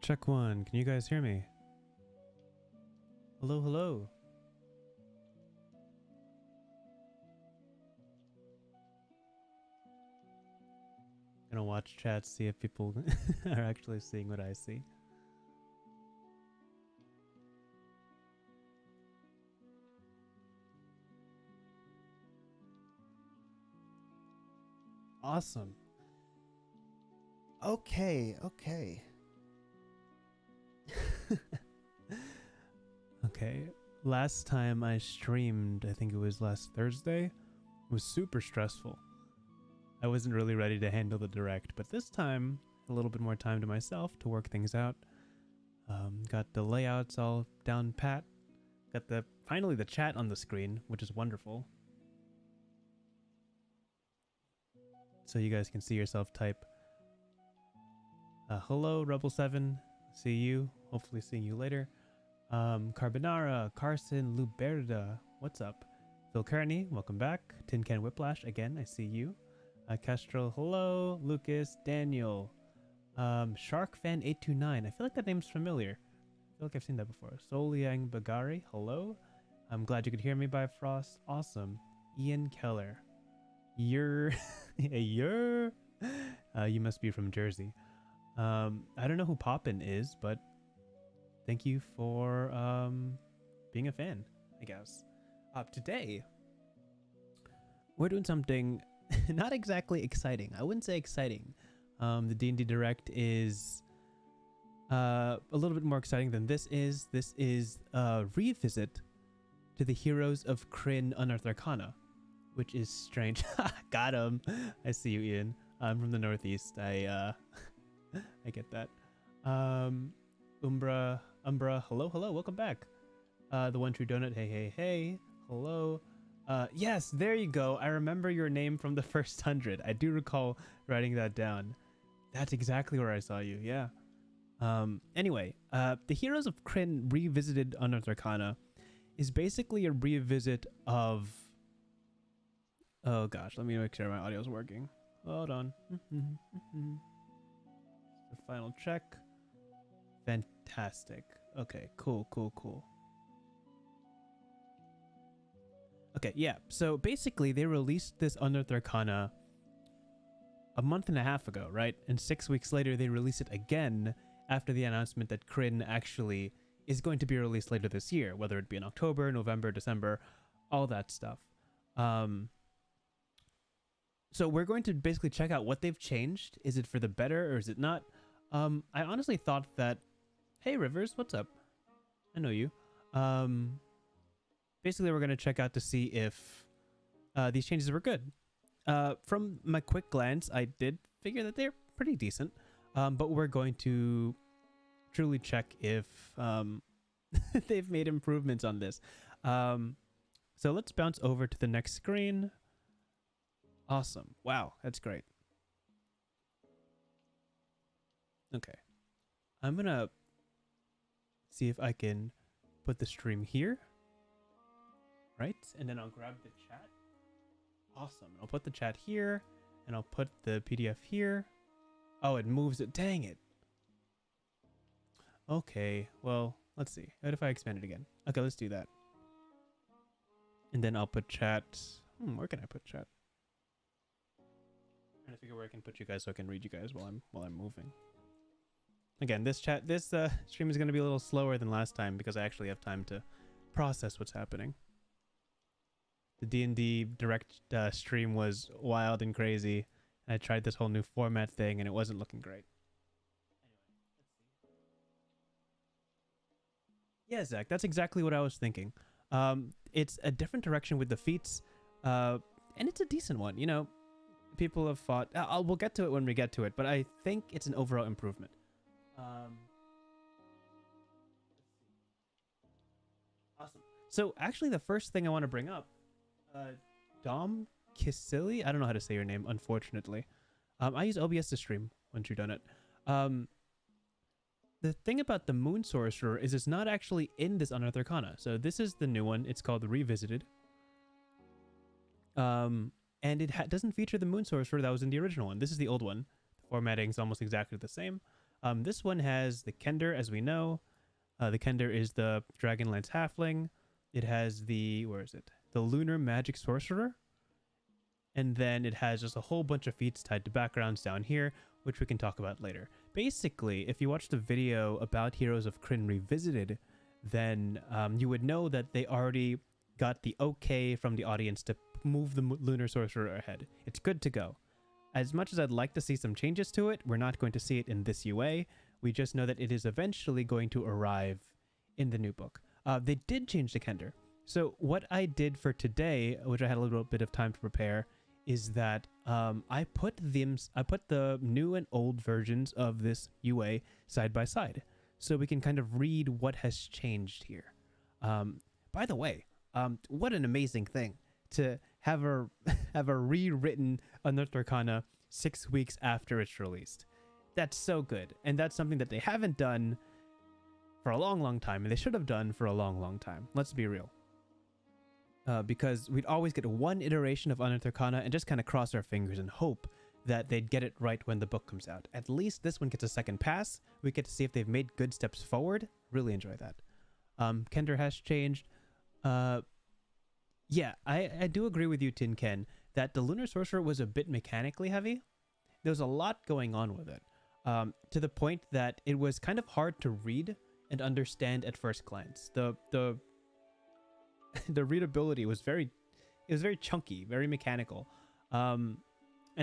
Check one. Can you guys hear me? Hello, hello. Gonna watch chat, see if people are actually seeing what I see. Awesome. Okay. Okay. Last time I streamed, I think it was last Thursday, it was super stressful. I wasn't really ready to handle the direct, but this time, a little bit more time to myself to work things out. Got the layouts all down pat. Got finally the chat on the screen, which is wonderful. So you guys can see yourself type. Hello, Rebel7. See you. Hopefully seeing you later. Carbonara, Carson, Luberda. What's up? Phil Kearney, welcome back. Tin Can Whiplash, again, I see you. Kestrel, hello. Lucas, Daniel. Sharkfan829. I feel like that name's familiar. I feel like I've seen that before. Soliang Bagari, hello. I'm glad you could hear me, by Frost. Awesome. Ian Keller. You must be from Jersey. I don't know who Poppin is, but thank you for being a fan, I guess. Today, we're doing something not exactly exciting. I wouldn't say exciting. The D&D Direct is a little bit more exciting than this is. This is a revisit to the heroes of Krynn Unearthed Arcana, which is strange. Got him. I see you, Ian. I'm from the Northeast. I get that. Umbra, hello, welcome back. The One True Donut, hey, hello. Yes, there you go. I remember your name from the first 100. I do recall writing that down. That's exactly where I saw you, yeah. Anyway, the Heroes of Krynn Revisited Unearthed Arcana is basically a revisit of... Oh gosh, let me make sure my audio is working. Hold on. The final check. Fantastic. Okay, cool. Okay, yeah. So basically, they released this Unearthed Arcana a month and a half ago, right? And 6 weeks later, they release it again after the announcement that Krynn actually is going to be released later this year, whether it be in October, November, December, all that stuff. So we're going to basically check out what they've changed. Is it for the better or is it not? I honestly thought that... Hey, Rivers, what's up? I know you. Basically, we're going to check out to see if these changes were good. From my quick glance, I did figure that they're pretty decent. But we're going to truly check if they've made improvements on this. So let's bounce over to the next screen. Awesome. Wow, that's great. Okay. I'm going to see if I can put the stream here. Right? And then I'll grab the chat. Awesome. I'll put the chat here. And I'll put the PDF here. Oh, it moves it. Dang it. Okay. Well, let's see. What if I expand it again? Okay, let's do that. And then I'll put chat. Where can I put chat? I'm trying to figure where I can put you guys so I can read you guys while I'm moving. Again, this stream is going to be a little slower than last time because I actually have time to process what's happening. The D&D Direct stream was wild and crazy. And I tried this whole new format thing and it wasn't looking great. Anyway, let's see. Yeah, Zach, that's exactly what I was thinking. It's a different direction with the feats. And it's a decent one, you know. People have fought... we'll get to it when we get to it, but I think it's an overall improvement. Awesome. So actually the first thing I want to bring up, Dom Kisili, I don't know how to say your name, unfortunately. I use OBS to stream once you've done it. The thing about the Moon Sorcerer is it's not actually in this Unearthed Arcana. So this is the new one. It's called the Revisited. And it doesn't feature the Moon Sorcerer that was in the original one. This is the old one. The formatting is almost exactly the same. This one has the Kender, as we know. The Kender is the Dragonlance Halfling. It has the, where is it? The Lunar Magic Sorcerer. And then it has just a whole bunch of feats tied to backgrounds down here, which we can talk about later. Basically, if you watch the video about Heroes of Krynn Revisited, then you would know that they already got the okay from the audience to move the Lunar Sorcerer ahead. It's good to go. As much as I'd like to see some changes to it, we're not going to see it in this UA. We just know that it is eventually going to arrive in the new book. They did change the Kender. So what I did for today, which I had a little bit of time to prepare, is that I put the new and old versions of this UA side by side, so we can kind of read what has changed here. By the way, what an amazing thing to have a rewritten Unearthed Arcana 6 weeks after it's released. That's so good, and that's something that they haven't done for a long time, and they should have done for a long time. Let's be real. Because we'd always get one iteration of Unearthed Arcana and just kind of cross our fingers and hope that they'd get it right when the book comes out. At least this one gets a second pass. We get to see if they've made good steps forward. Really enjoy that. Kender has changed. Yeah, I do agree with you, Tin Ken, that the Lunar Sorcerer was a bit mechanically heavy. There was a lot going on with it, to the point that it was kind of hard to read and understand at first glance. The readability was very chunky, very mechanical. And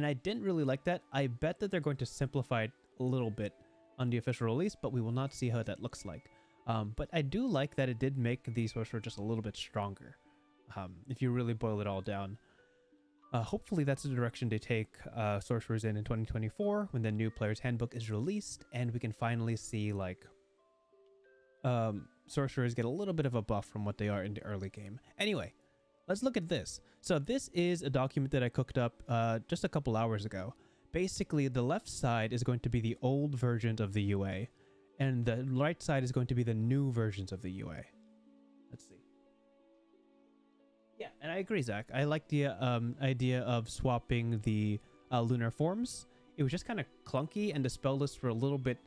I didn't really like that. I bet that they're going to simplify it a little bit on the official release, but we will not see how that looks like. But I do like that it did make the Sorcerer just a little bit stronger, if you really boil it all down. Hopefully that's the direction they take Sorcerers in 2024 when the new Player's Handbook is released, and we can finally see, like, Sorcerers get a little bit of a buff from what they are in the early game. Anyway, let's look at this. So this is a document that I cooked up just a couple hours ago. Basically, the left side is going to be the old versions of the UA, and the right side is going to be the new versions of the UA. Let's see. Yeah, and I agree, Zach. I like the idea of swapping the lunar forms. It was just kind of clunky, and the spell lists were a little bit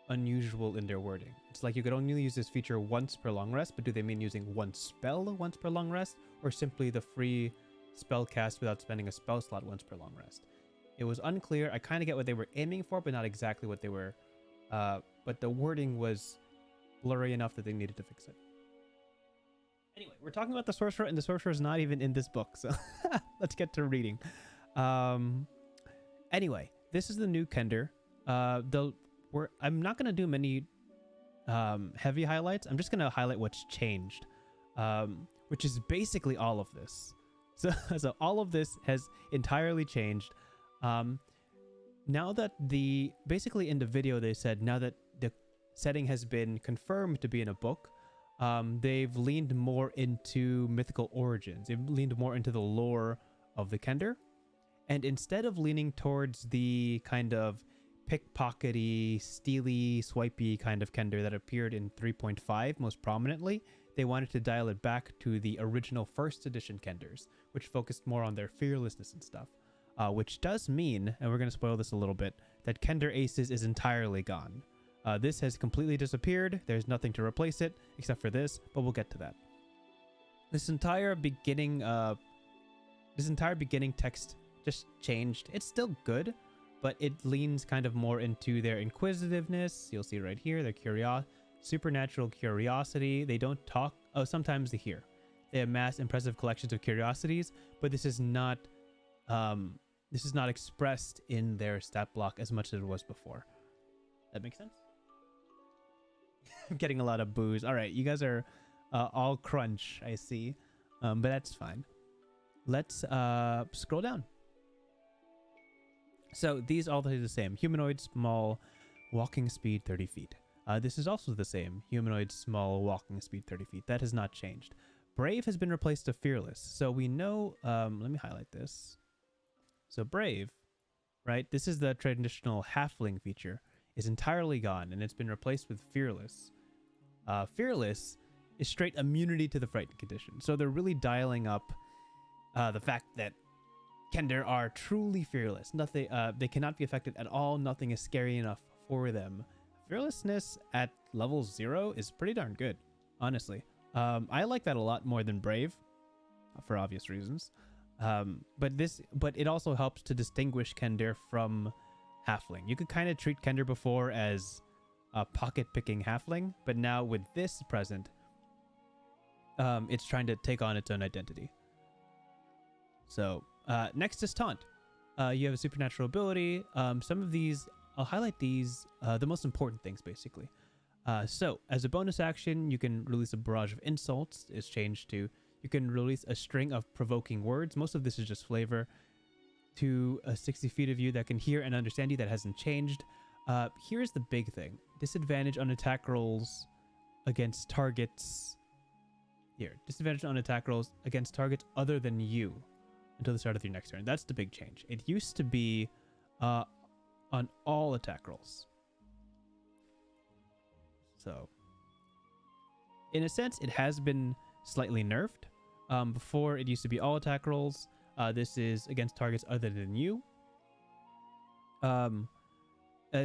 unusual in their wording. It's like you could only use this feature once per long rest, but do they mean using one spell once per long rest, or simply the free spell cast without spending a spell slot once per long rest? It was unclear. I kind of get what they were aiming for, but not exactly what they were. But the wording was blurry enough that they needed to fix it. Anyway, we're talking about the Sorcerer, and the Sorcerer is not even in this book, so let's get to reading. Anyway, this is the new Kender. I'm not going to do many heavy highlights. I'm just going to highlight what's changed, which is basically all of this. So all of this has entirely changed. Now that basically in the video they said, now that the setting has been confirmed to be in a book, they've leaned more into mythical origins. They've leaned more into the lore of the Kender. And instead of leaning towards the kind of pickpockety, steely, swipey kind of Kender that appeared in 3.5 most prominently, they wanted to dial it back to the original first edition Kenders, which focused more on their fearlessness and stuff. Which does mean, and we're going to spoil this a little bit, that Kender Aces is entirely gone. This has completely disappeared. There's nothing to replace it except for this, but we'll get to that. This entire beginning text just changed. It's still good, but it leans kind of more into their inquisitiveness. You'll see right here, their supernatural curiosity. They don't talk. Oh, sometimes they hear. They amass impressive collections of curiosities, but this is not expressed in their stat block as much as it was before. That makes sense? I'm getting a lot of boos. All right, you guys are all crunch, I see, but that's fine. Let's scroll down. So these all are the same. Humanoid, small, walking speed 30 feet. This is also the same. Humanoid, small, walking speed 30 feet. That has not changed. Brave has been replaced to fearless. So we know, let me highlight this. So Brave, right? This is the traditional halfling feature, is entirely gone, and it's been replaced with Fearless. Fearless is straight immunity to the frightened condition. So they're really dialing up the fact that Kender are truly fearless. Nothing, they cannot be affected at all. Nothing is scary enough for them. Fearlessness at level 0 is pretty darn good, honestly. I like that a lot more than Brave, for obvious reasons. But it also helps to distinguish Kender from Halfling. You could kind of treat Kender before as a pocket-picking Halfling, but now with this present, it's trying to take on its own identity. So next is Taunt. You have a supernatural ability. Some of these, I'll highlight these, the most important things basically. So as a bonus action, you can release a barrage of insults. It's changed to, you can release a string of provoking words. Most of this is just flavor to 60 feet of you that can hear and understand you. That hasn't changed. Here's the big thing. Disadvantage on attack rolls against targets. Disadvantage on attack rolls against targets other than you until the start of your next turn. That's the big change. It used to be on all attack rolls. So, in a sense, it has been slightly nerfed. Before, it used to be all attack rolls. This is against targets other than you.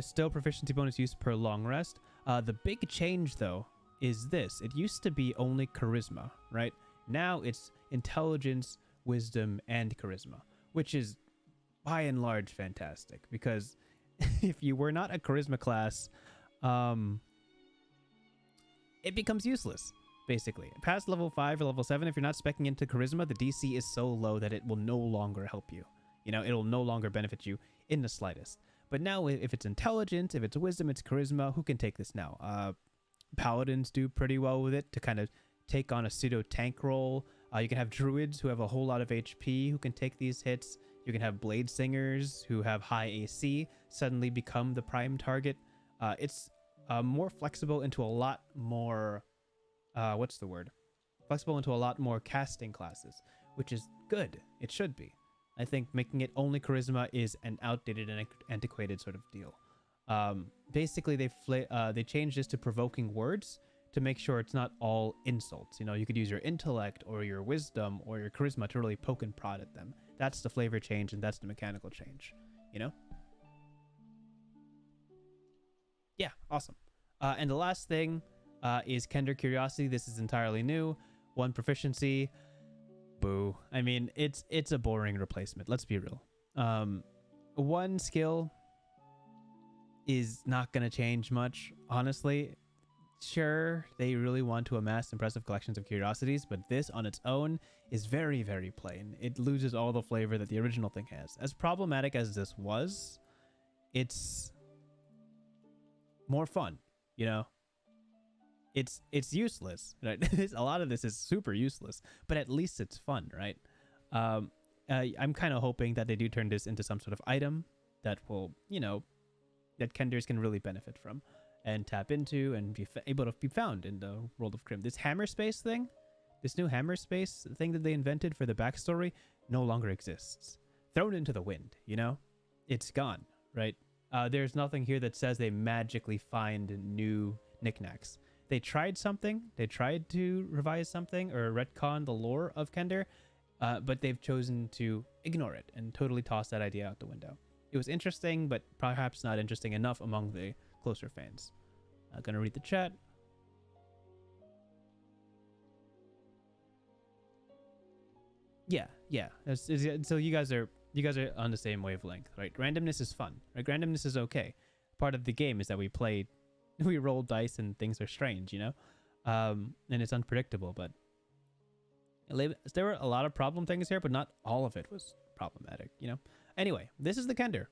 Still proficiency bonus use per long rest. The big change, though, is this. It used to be only charisma, right? Now it's intelligence, wisdom, and charisma, which is by and large fantastic, because if you were not a charisma class, it becomes useless, basically. Past level 5 or level 7, if you're not speccing into charisma, the DC is so low that it will no longer help you. You know, it'll no longer benefit you in the slightest. But now, if it's intelligence, if it's wisdom, it's charisma, who can take this now? Paladins do pretty well with it to kind of take on a pseudo tank role. You can have druids who have a whole lot of HP who can take these hits. You can have blade singers who have high AC suddenly become the prime target. It's more flexible into a lot more flexible into a lot more casting classes, which is good. It should be. I think making it only charisma is an outdated and antiquated sort of deal. Basically, they changed this to provoking words to make sure it's not all insults. You know, you could use your intellect or your wisdom or your charisma to really poke and prod at them. That's the flavor change, and that's the mechanical change, you know? Yeah, awesome. And the last thing is Kender Curiosity. This is entirely new. 1 proficiency. Boo. I mean, it's a boring replacement. Let's be real. 1 skill is not going to change much, honestly. Sure, they really want to amass impressive collections of curiosities, but this on its own is very, very plain. It loses all the flavor that the original thing has. As problematic as this was, it's more fun, you know? It's useless, right? A lot of this is super useless, but at least it's fun, right? I'm kind of hoping that they do turn this into some sort of item that will, you know, that Kenders can really benefit from and tap into and be able to be found in the world of Krynn. This hammer space thing, this new hammer space thing that they invented for the backstory no longer exists. Thrown into the wind, you know? It's gone, right? There's nothing here that says they magically find new knickknacks. They tried something. They tried to revise something or retcon the lore of Kender, but they've chosen to ignore it and totally toss that idea out the window. It was interesting, but perhaps not interesting enough among the closer fans. I'm gonna read the chat. Yeah. So you guys are on the same wavelength, right? Randomness is fun, right? Randomness is okay. Part of the game is that we roll dice and things are strange, you know, and it's unpredictable. But there were a lot of problem things here, but not all of it was problematic, you know. Anyway, this is the Kender.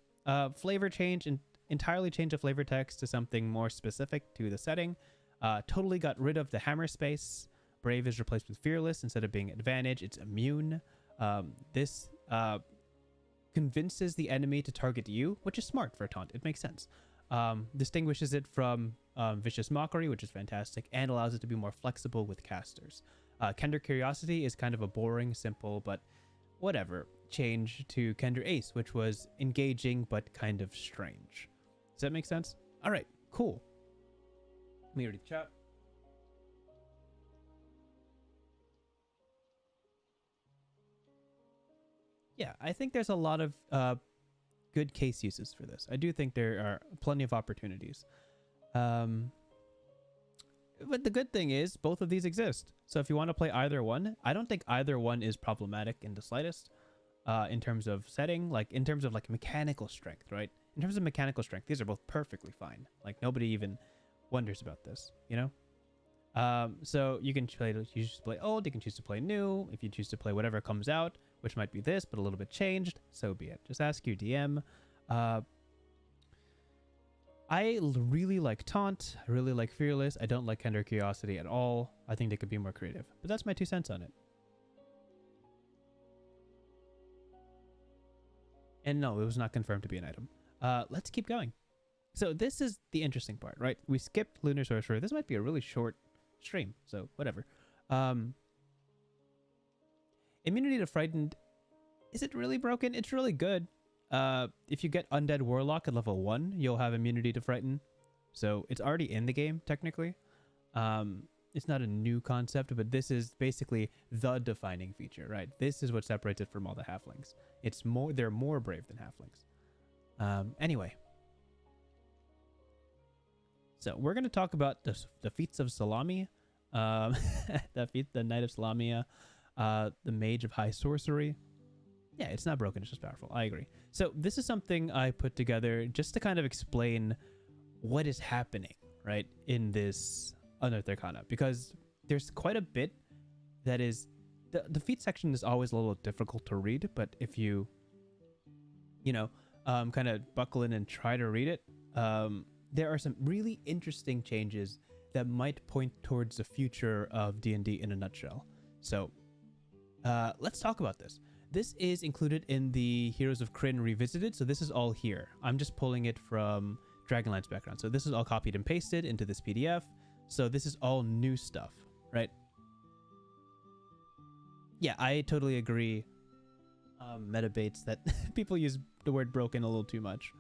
Flavor change and entirely change the flavor text to something more specific to the setting. Totally got rid of the hammer space. Brave is replaced with fearless. Instead of being advantage, it's immune. This convinces the enemy to target you, which is smart for a taunt. It makes sense. Distinguishes it from vicious mockery, which is fantastic, and allows it to be more flexible with casters. Kender Curiosity is kind of a boring, simple, but whatever change to Kender Ace, which was engaging but kind of strange. Does that make sense? All right, cool. Let me read the chat. Yeah, I think there's a lot of good case uses for this. I do think there are plenty of opportunities. But the good thing is both of these exist. So if you want to play either one, I don't think either one is problematic in the slightest. In terms of setting, like in terms of like mechanical strength, right? In terms of mechanical strength, these are both perfectly fine. Like nobody even wonders about this, you know? So you can choose to play old, you can choose to play new. If you choose to play whatever comes out, which might be this, but a little bit changed, so be it. Just ask your DM. I really like Taunt. I really like Fearless. I don't like Kender Curiosity at all. I think they could be more creative. But that's my 2 cents on it. And no, it was not confirmed to be an item. Let's keep going. So this is the interesting part, right? We skipped Lunar Sorcerer. This might be a really short stream, so whatever. Immunity to Frightened. Is it really broken? It's really good. If you get Undead Warlock at level 1, you'll have immunity to Frighten. So it's already in the game, technically. It's not a new concept, but this is basically the defining feature, right? This is what separates it from all the halflings. They're more brave than halflings. Anyway. So we're going to talk about the feats of Salami. The Knight of Salamia. The Mage of High Sorcery. Yeah, it's not broken, it's just powerful. I agree. So this is something I put together just to kind of explain what is happening, right, in this Unearthed Arcana. Because there's quite a bit that is... The feat section is always a little difficult to read, but if you kind of buckle in and try to read it, there are some really interesting changes that might point towards the future of D&D in a nutshell. So let's talk about this. This is included in the Heroes of Krynn Revisited, so this is all here. I'm just pulling it from Dragonline's background. So this is all copied and pasted into this PDF. So this is all new stuff, right? Yeah, I totally agree. Metabates that people use the word broken a little too much.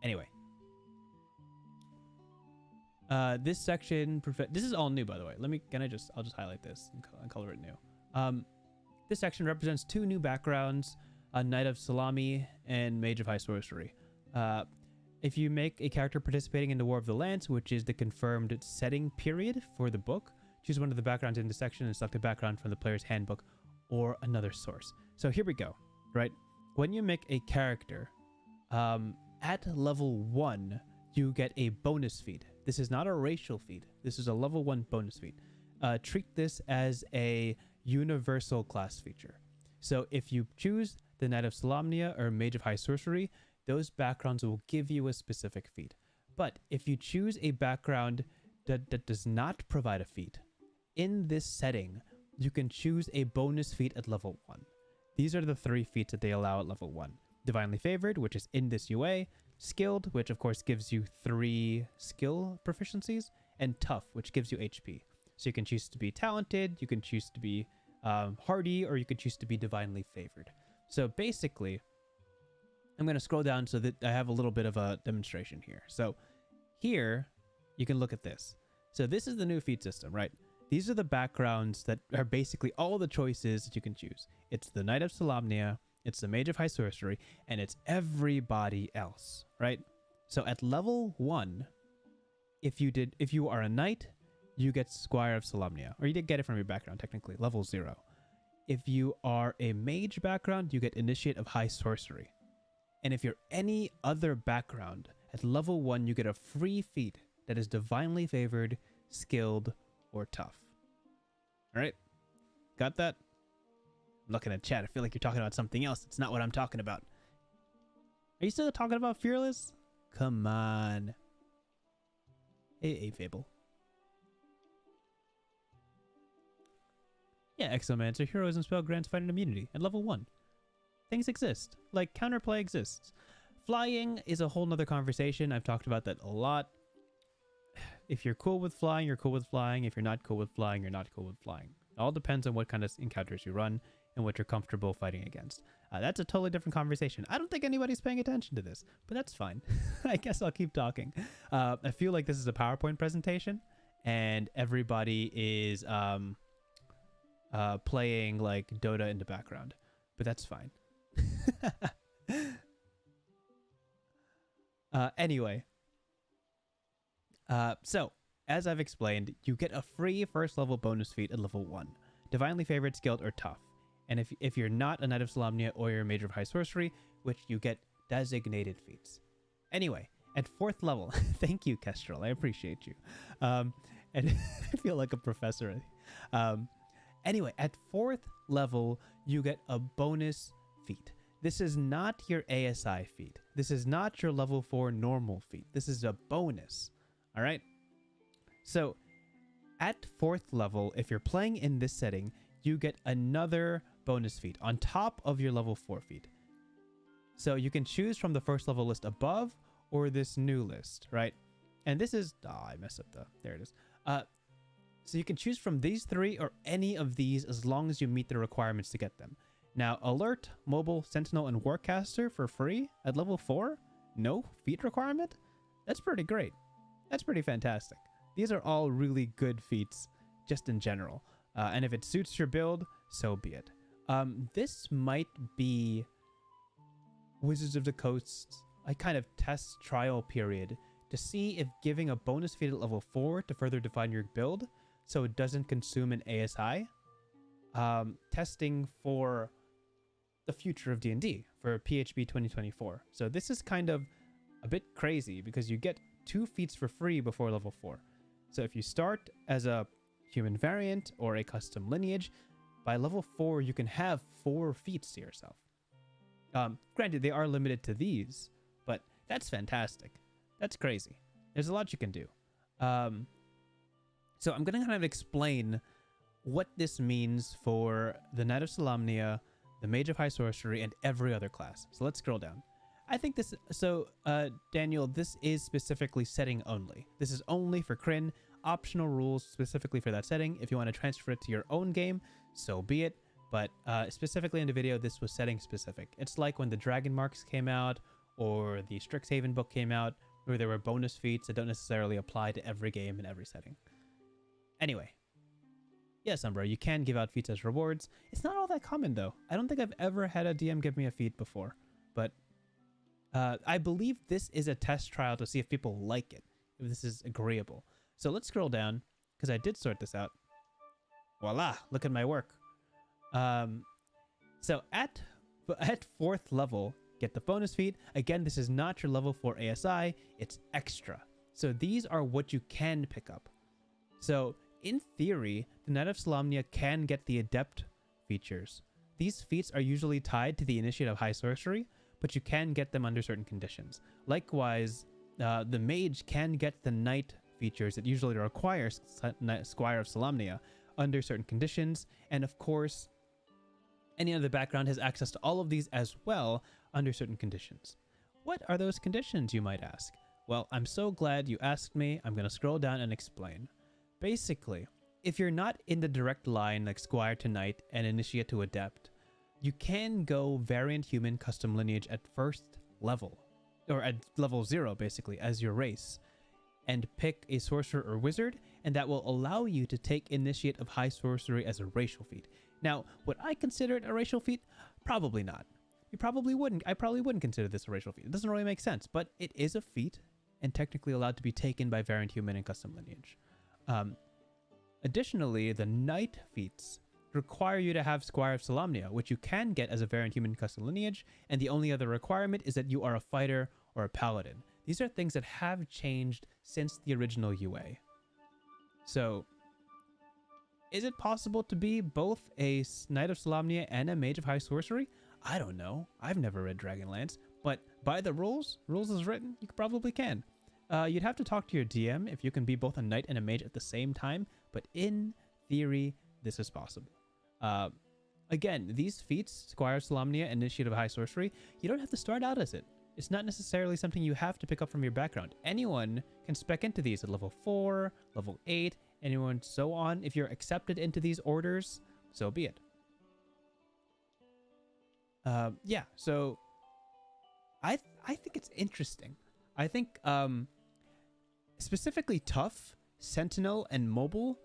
Anyway. This section, this is all new, by the way. I'll just highlight this and color it new. This section represents 2 new backgrounds, a Knight of Salami and Mage of High Sorcery. If you make a character participating in the War of the Lance, which is the confirmed setting period for the book, choose one of the backgrounds in the section and select a background from the player's handbook or another source. So here we go, right? When you make a character, at level 1, you get a bonus feat. This is not a racial feat. This is a level 1 bonus feat. Treat this as a universal class feature. So if you choose the Knight of Salamnia or Mage of High Sorcery, those backgrounds will give you a specific feat. But if you choose a background that does not provide a feat, in this setting, you can choose a bonus feat at level 1. These are the 3 feats that they allow at level 1. Divinely Favored, which is in this UA, Skilled, which of course gives you 3 skill proficiencies, and Tough, which gives you HP. So you can choose to be talented, you can choose to be hardy, or you could choose to be divinely favored. So basically, I'm going to scroll down so that I have a little bit of a demonstration here. So here, you can look at this. So this is the new feat system, right? These are the backgrounds that are basically all the choices that you can choose. It's the Knight of Salamnia, it's the Mage of High Sorcery, and it's everybody else, right? So at level 1, if you are a knight, you get Squire of Salamnia, or you did get it from your background, technically, level 0. If you are a mage background, you get Initiate of High Sorcery. And if you're any other background, at level 1, you get a free feat that is Divinely Favored, Skilled, or Tough. All right? Got that? I'm looking at chat. I feel like you're talking about something else. It's not what I'm talking about. Are you still talking about Fearless? Come on. Hey, Fable. Yeah, Exomancer, Heroes and Spell grants fighting immunity at level 1. Things exist. Like, counterplay exists. Flying is a whole nother conversation. I've talked about that a lot. If you're cool with flying, you're cool with flying. If you're not cool with flying, you're not cool with flying. It all depends on what kind of encounters you run and what you're comfortable fighting against. That's a totally different conversation. I don't think anybody's paying attention to this, but that's fine. I guess I'll keep talking. I feel like this is a PowerPoint presentation, and everybody is playing like Dota in the background, but that's fine. Anyway, so as I've explained, you get a free first level bonus feat at level 1. Divinely Favored, Skilled, or Tough. And if you're not a Knight of Solamnia or you're a Mage of High Sorcery, which you get designated feats. Anyway, at 4th level, thank you, Kestrel, I appreciate you. And I feel like a professor. Anyway, at 4th level, you get a bonus feat. This is not your ASI feat. This is not your level 4 normal feat. This is a bonus. All right? So, at 4th level, if you're playing in this setting, you get another bonus feat on top of your level 4 feat. So you can choose from the first level list above or this new list, right? And this is... Oh, I messed up the... There it is. So you can choose from these 3 or any of these as long as you meet the requirements to get them. Now, Alert, Mobile, Sentinel, and Warcaster for free at level 4? No feat requirement? That's pretty great. That's pretty fantastic. These are all really good feats, just in general. And if it suits your build, so be it. This might be Wizards of the Coast's a kind of test trial period to see if giving a bonus feat at level 4 to further define your build so it doesn't consume an ASI. Testing for the future of D&D for PHB 2024. So this is kind of a bit crazy because you get 2 feats for free before level 4. So if you start as a human variant or a custom lineage, by level 4 you can have 4 feats to yourself. Granted, they are limited to these, but that's fantastic. That's crazy. There's a lot you can do. So I'm going to kind of explain what this means for the Knight of Solamnia, the Mage of High Sorcery, and every other class. So let's scroll down. I think this... So, Daniel, this is specifically setting only. This is only for Krynn. Optional rules specifically for that setting. If you want to transfer it to your own game, so be it. But specifically in the video, this was setting specific. It's like when the Dragon Marks came out or the Strixhaven book came out, where there were bonus feats that don't necessarily apply to every game in every setting. Anyway. Yes, Umbra, you can give out feats as rewards. It's not all that common, though. I don't think I've ever had a DM give me a feat before. But I believe this is a test trial to see if people like it, if this is agreeable. So let's scroll down, because I did sort this out. Voila, look at my work. So at 4th level, get the bonus feat. Again, this is not your level 4 ASI, it's extra. So these are what you can pick up. So in theory, the Knight of Solamnia can get the Adept features. These feats are usually tied to the Initiate of High Sorcery, but you can get them under certain conditions. Likewise, the Mage can get the Knight features that usually require Squire of Solamnia under certain conditions, and of course, any other background has access to all of these as well under certain conditions. What are those conditions, you might ask? Well, I'm so glad you asked me. I'm going to scroll down and explain. Basically, if you're not in the direct line like Squire to Knight and Initiate to Adept, you can go Variant Human Custom Lineage at 1st level, or at level 0 basically, as your race, and pick a Sorcerer or Wizard, and that will allow you to take Initiate of High Sorcery as a racial feat. Now, would I consider it a racial feat? Probably not. You probably wouldn't. I probably wouldn't consider this a racial feat. It doesn't really make sense, but it is a feat and technically allowed to be taken by Variant Human and Custom Lineage. Additionally, the Knight feats require you to have Squire of Solamnia, which you can get as a Variant Human Custom Lineage, and the only other requirement is that you are a fighter or a paladin. These are things that have changed since the original UA. So, is it possible to be both a Knight of Solamnia and a Mage of High Sorcery? I don't know. I've never read Dragonlance, but by the rules as written, you probably can. You'd have to talk to your DM if you can be both a Knight and a Mage at the same time, but in theory, this is possible. Again, these feats, Squire of Solamnia, Initiate of High Sorcery, you don't have to start out as it. It's not necessarily something you have to pick up from your background. Anyone can spec into these at level 4, level 8, anyone so on. If you're accepted into these orders, so be it. Yeah, so I think it's interesting. I think specifically Tough, Sentinel, and Mobile,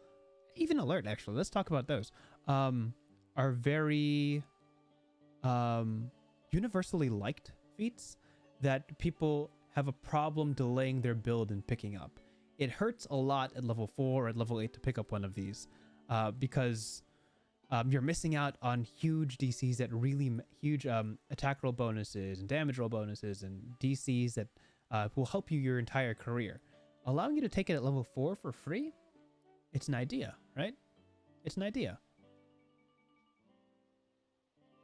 even Alert actually, let's talk about those, are very universally liked feats that people have a problem delaying their build and picking up. It hurts a lot at level 4 or at level 8 to pick up one of these because you're missing out on huge DCs that really huge attack roll bonuses and damage roll bonuses and DCs that will help you your entire career. Allowing you to take it at level 4 for free, it's an idea, right? It's an idea.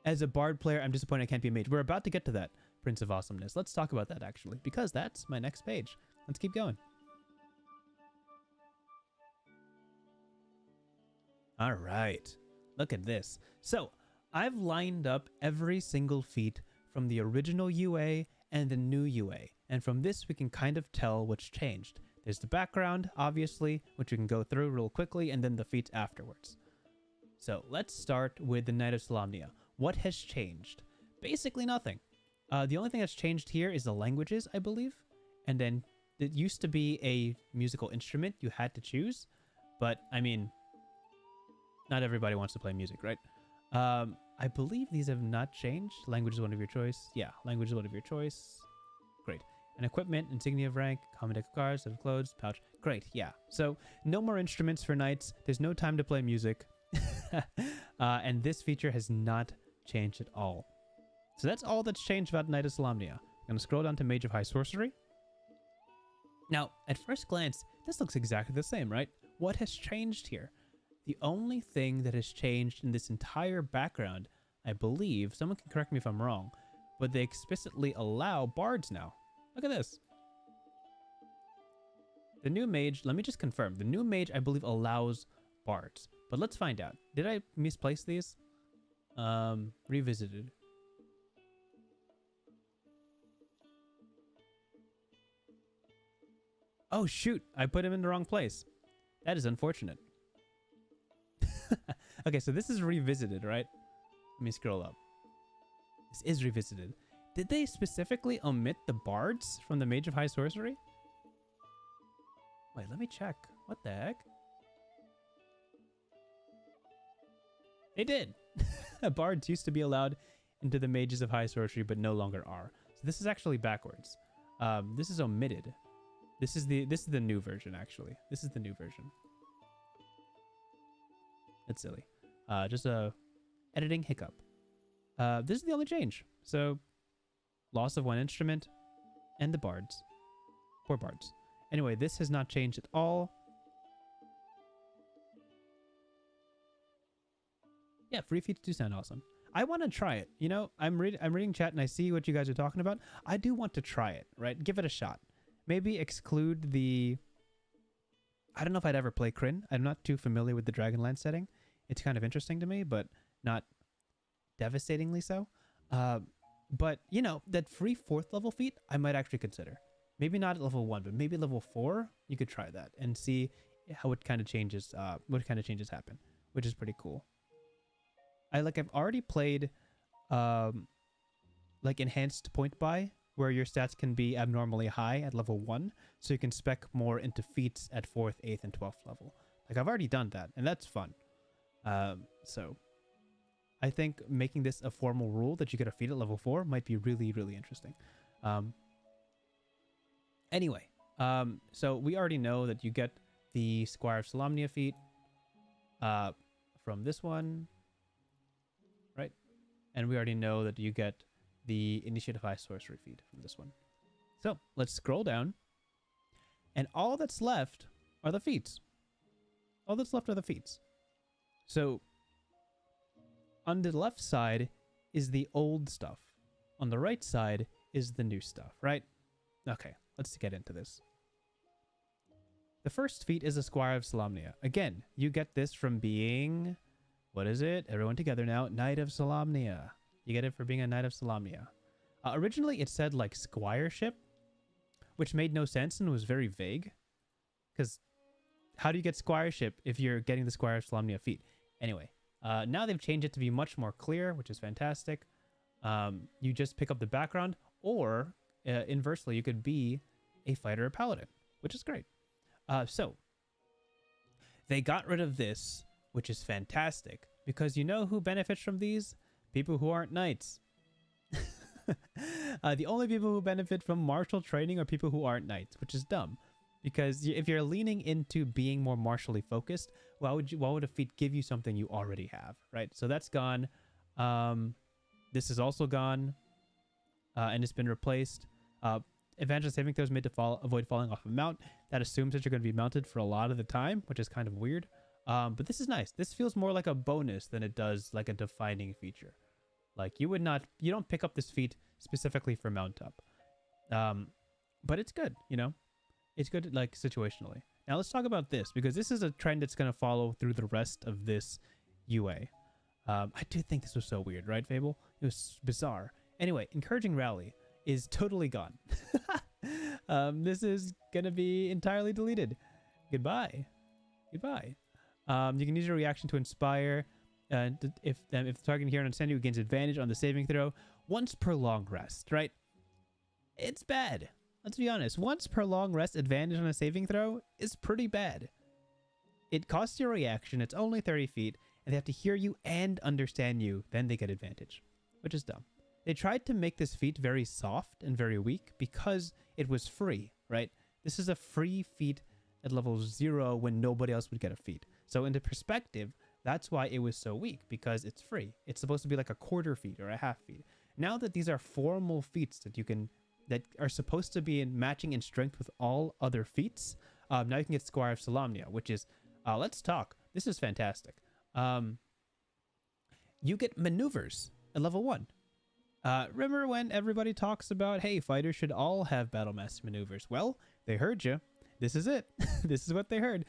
As a bard player, I'm disappointed I can't be a mage. We're about to get to that, Prince of Awesomeness. Let's talk about that, actually, because that's my next page. Let's keep going. All right. Look at this. So, I've lined up every single feat from the original UA and the new UA. And from this, we can kind of tell what's changed. There's the background, obviously, which we can go through real quickly, and then the feats afterwards. So, let's start with the Knight of Solamnia. What has changed? Basically nothing. The only thing that's changed here is the languages, I believe. And then it used to be a musical instrument you had to choose. But, I mean, not everybody wants to play music, right? I believe these have not changed. Language is one of your choice. Yeah, language is one of your choice. Great. And equipment, insignia of rank, common deck of cards, set of clothes, pouch. Great, yeah. So, no more instruments for knights. There's no time to play music. And this feature has not changed at all. So that's all that's changed about Knight of Solamnia. I'm going to scroll down to Mage of High Sorcery. Now, at first glance, this looks exactly the same, right? What has changed here? The only thing that has changed in this entire background, I believe, someone can correct me if I'm wrong, but they explicitly allow bards now. Look at this. The new mage, let me just confirm. The new mage, I believe, allows bards. But let's find out. Did I misplace these? Revisited. Oh, shoot. I put him in the wrong place. That is unfortunate. Okay, so this is revisited, right? Let me scroll up. This is revisited. Did they specifically omit the bards from the Mage of High Sorcery? Wait, let me check. What the heck? They did. Bards used to be allowed into the Mages of High Sorcery, but no longer are. So this is actually backwards. This is omitted. This is the new version, actually. This is the new version. That's silly. Just a editing hiccup. This is the only change. So, loss of one instrument and the bards. Poor bards. Anyway, this has not changed at all. Yeah, free feats do sound awesome. I want to try it. You know, I'm reading chat and I see what you guys are talking about. I do want to try it, right? Give it a shot. Maybe exclude the... I don't know if I'd ever play Krynn. I'm not too familiar with the Dragonlance setting. It's kind of interesting to me, but not devastatingly so. But, you know, that free 4th level feat, I might actually consider. Maybe not at level 1, but maybe level 4, you could try that and see how it kind of changes, what kind of changes happen, which is pretty cool. I've already played, like enhanced point buy, where your stats can be abnormally high at level 1, so you can spec more into feats at 4th, 8th, and 12th level. Like, I've already done that, and that's fun. So, I think making this a formal rule that you get a feat at level 4 might be really, really interesting. Anyway, so we already know that you get the Squire of Solamnia feat from this one, right? And we already know that you get the Initiative High Sorcery feat from this one. So let's scroll down, and all that's left are the feats. All that's left are the feats. So on the left side is the old stuff. On the right side is the new stuff, right? Okay, let's get into this. The first feat is a Squire of Solamnia. Again, you get this from being... What is it? Everyone together now. Knight of Solamnia. You get it for being a Knight of Solamnia. Originally, it said, like, Squireship, which made no sense and was very vague. Because how do you get Squireship if you're getting the Squire of Solamnia feat? Anyway, now they've changed it to be much more clear, which is fantastic. You just pick up the background, or inversely, you could be a fighter or paladin, which is great. So, they got rid of this, which is fantastic, because you know who benefits from these? People who aren't knights. The only people who benefit from martial training are people who aren't knights, which is dumb. Because if you're leaning into being more martially focused, why would a feat give you something you already have, right? So that's gone. This is also gone, and it's been replaced. Evangelist saving throws made to avoid falling off a mount. That assumes that you're going to be mounted for a lot of the time, which is kind of weird. But this is nice. This feels more like a bonus than it does like a defining feature. Like you don't pick up this feat specifically for mount up. But it's good, you know? It's good like situationally. Now let's talk about this because this is a trend that's going to follow through the rest of this UA. I do think this was so weird, right, Fable? It was bizarre. Anyway, encouraging rally is totally gone. This is going to be entirely deleted. Goodbye. Goodbye. You can use your reaction to inspire. If the target here understands you gains advantage on the saving throw once per long rest, right? It's bad. Let's be honest. Once per long rest advantage on a saving throw is pretty bad. It costs your reaction. It's only 30 feet. And they have to hear you and understand you. Then they get advantage. Which is dumb. They tried to make this feat very soft and very weak because it was free, right? This is a free feat at level 0 when nobody else would get a feat. So into perspective, that's why it was so weak, because it's free. It's supposed to be like a quarter feat or a half feat. Now that these are formal feats that are supposed to be matching in strength with all other feats, now you can get Squire of Solamnia, which is, let's talk. This is fantastic. You get maneuvers at level 1. Remember when everybody talks about, hey, fighters should all have Battlemaster maneuvers? Well, they heard you. This is it. This is what they heard.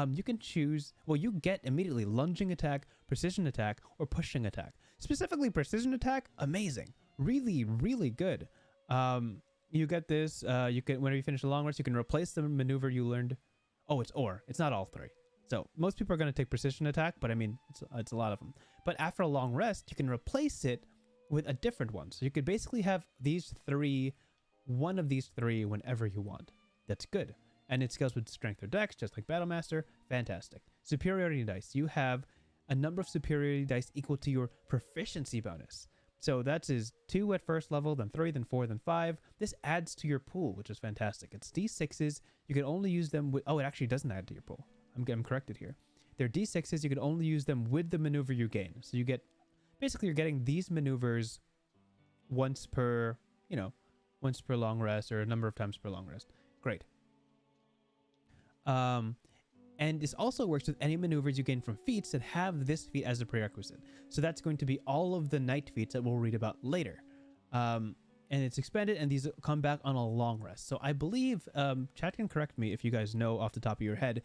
You can choose, well, you get immediately lunging attack, precision attack, or pushing attack. Specifically precision attack, amazing. Really, really good. You get this, whenever you finish the long rest, you can replace the maneuver you learned. Oh, it's or. It's not all 3. So most people are going to take precision attack, but I mean, it's a lot of them. But after a long rest, you can replace it with a different one. So you could basically have one of these 3 whenever you want. That's good. And it scales with strength or dex, just like Battlemaster. Fantastic. Superiority dice. You have a number of superiority dice equal to your proficiency bonus. So that is 2 at first level, then 3, then 4, then 5. This adds to your pool, which is fantastic. It's D6s. You can only use them with... Oh, it actually doesn't add to your pool. I'm corrected here. They're D6s. You can only use them with the maneuver you gain. So you get... Basically, you're getting these maneuvers once per long rest, or a number of times per long rest. Great. And this also works with any maneuvers you gain from feats that have this feat as a prerequisite. So that's going to be all of the knight feats that we'll read about later. And it's expanded, and these come back on a long rest. So I believe, chat can correct me if you guys know off the top of your head,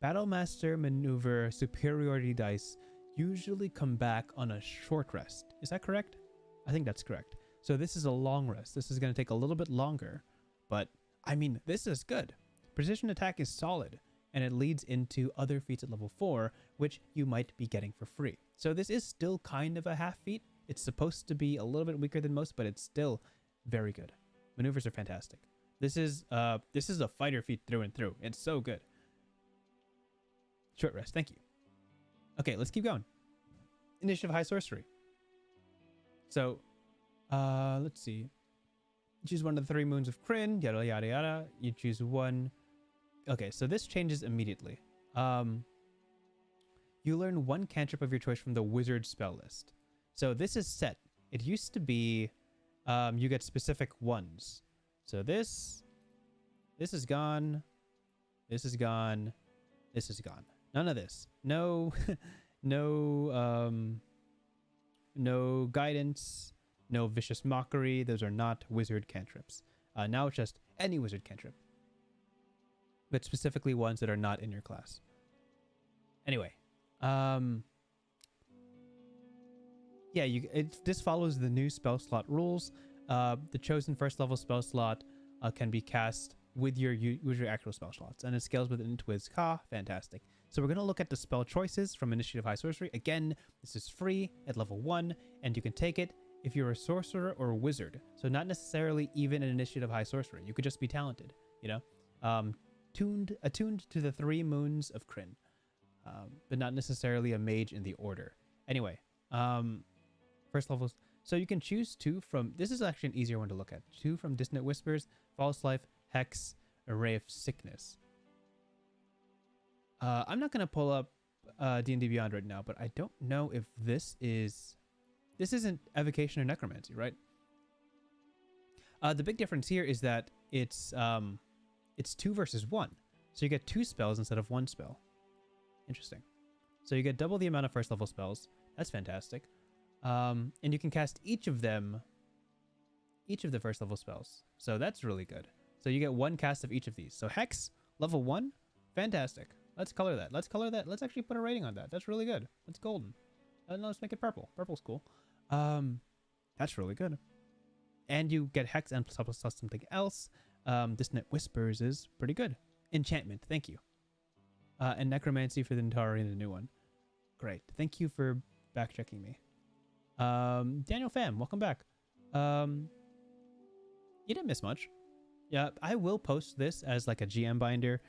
Battlemaster maneuver superiority dice usually come back on a short rest. Is that correct? I think that's correct. So this is a long rest. This is going to take a little bit longer, but I mean, this is good. Precision attack is solid, and it leads into other feats at level 4, which you might be getting for free. So this is still kind of a half feat. It's supposed to be a little bit weaker than most, but it's still very good. Maneuvers are fantastic. This is a fighter feat through and through. It's so good. Short rest. Thank you. Okay, let's keep going. Initiative High Sorcery. So, let's see. Choose one of the 3 moons of Krynn, yada yada yada. You choose one. Okay, so this changes immediately. You learn 1 cantrip of your choice from the wizard spell list. So this is set. It used to be you get specific ones. So this is gone. This is gone. This is gone. None of this. No, no guidance, no vicious mockery. Those are not wizard cantrips. Now it's just any wizard cantrip, but specifically ones that are not in your class. Anyway, yeah, this follows the new spell slot rules. The chosen first level spell slot can be cast with your actual spell slots, and it scales with Intwiz Ka. Fantastic. So we're going to look at the spell choices from Initiative High Sorcery. Again, this is free at level 1, and you can take it if you're a sorcerer or a wizard. So not necessarily even an Initiative High Sorcery. You could just be talented, you know? Attuned to the 3 moons of Krynn, but not necessarily a mage in the order. Anyway, first level. So you can choose 2 from... This is actually an easier one to look at. 2 from Dissonant Whispers, False Life, Hex, Array of Sickness. I'm not going to pull up D&D Beyond right now, but I don't know if this is... This isn't Evocation or Necromancy, right? The big difference here is that it's 2 versus 1. So you get 2 spells instead of 1 spell. Interesting. So you get double the amount of first level spells. That's fantastic. And you can cast each of the first level spells. So that's really good. So you get 1 cast of each of these. So Hex, level 1, fantastic. Let's color that. Let's color that. Let's actually put a rating on that. That's really good. That's golden. No, let's make it purple. Purple's cool. That's really good. And you get Hex and plus something else. Dissonant Whispers is pretty good. Enchantment, thank you. And Necromancy for the Notari and the new one. Great. Thank you for back-checking me. Daniel Pham, welcome back. You didn't miss much. Yeah, I will post this as like a GM binder.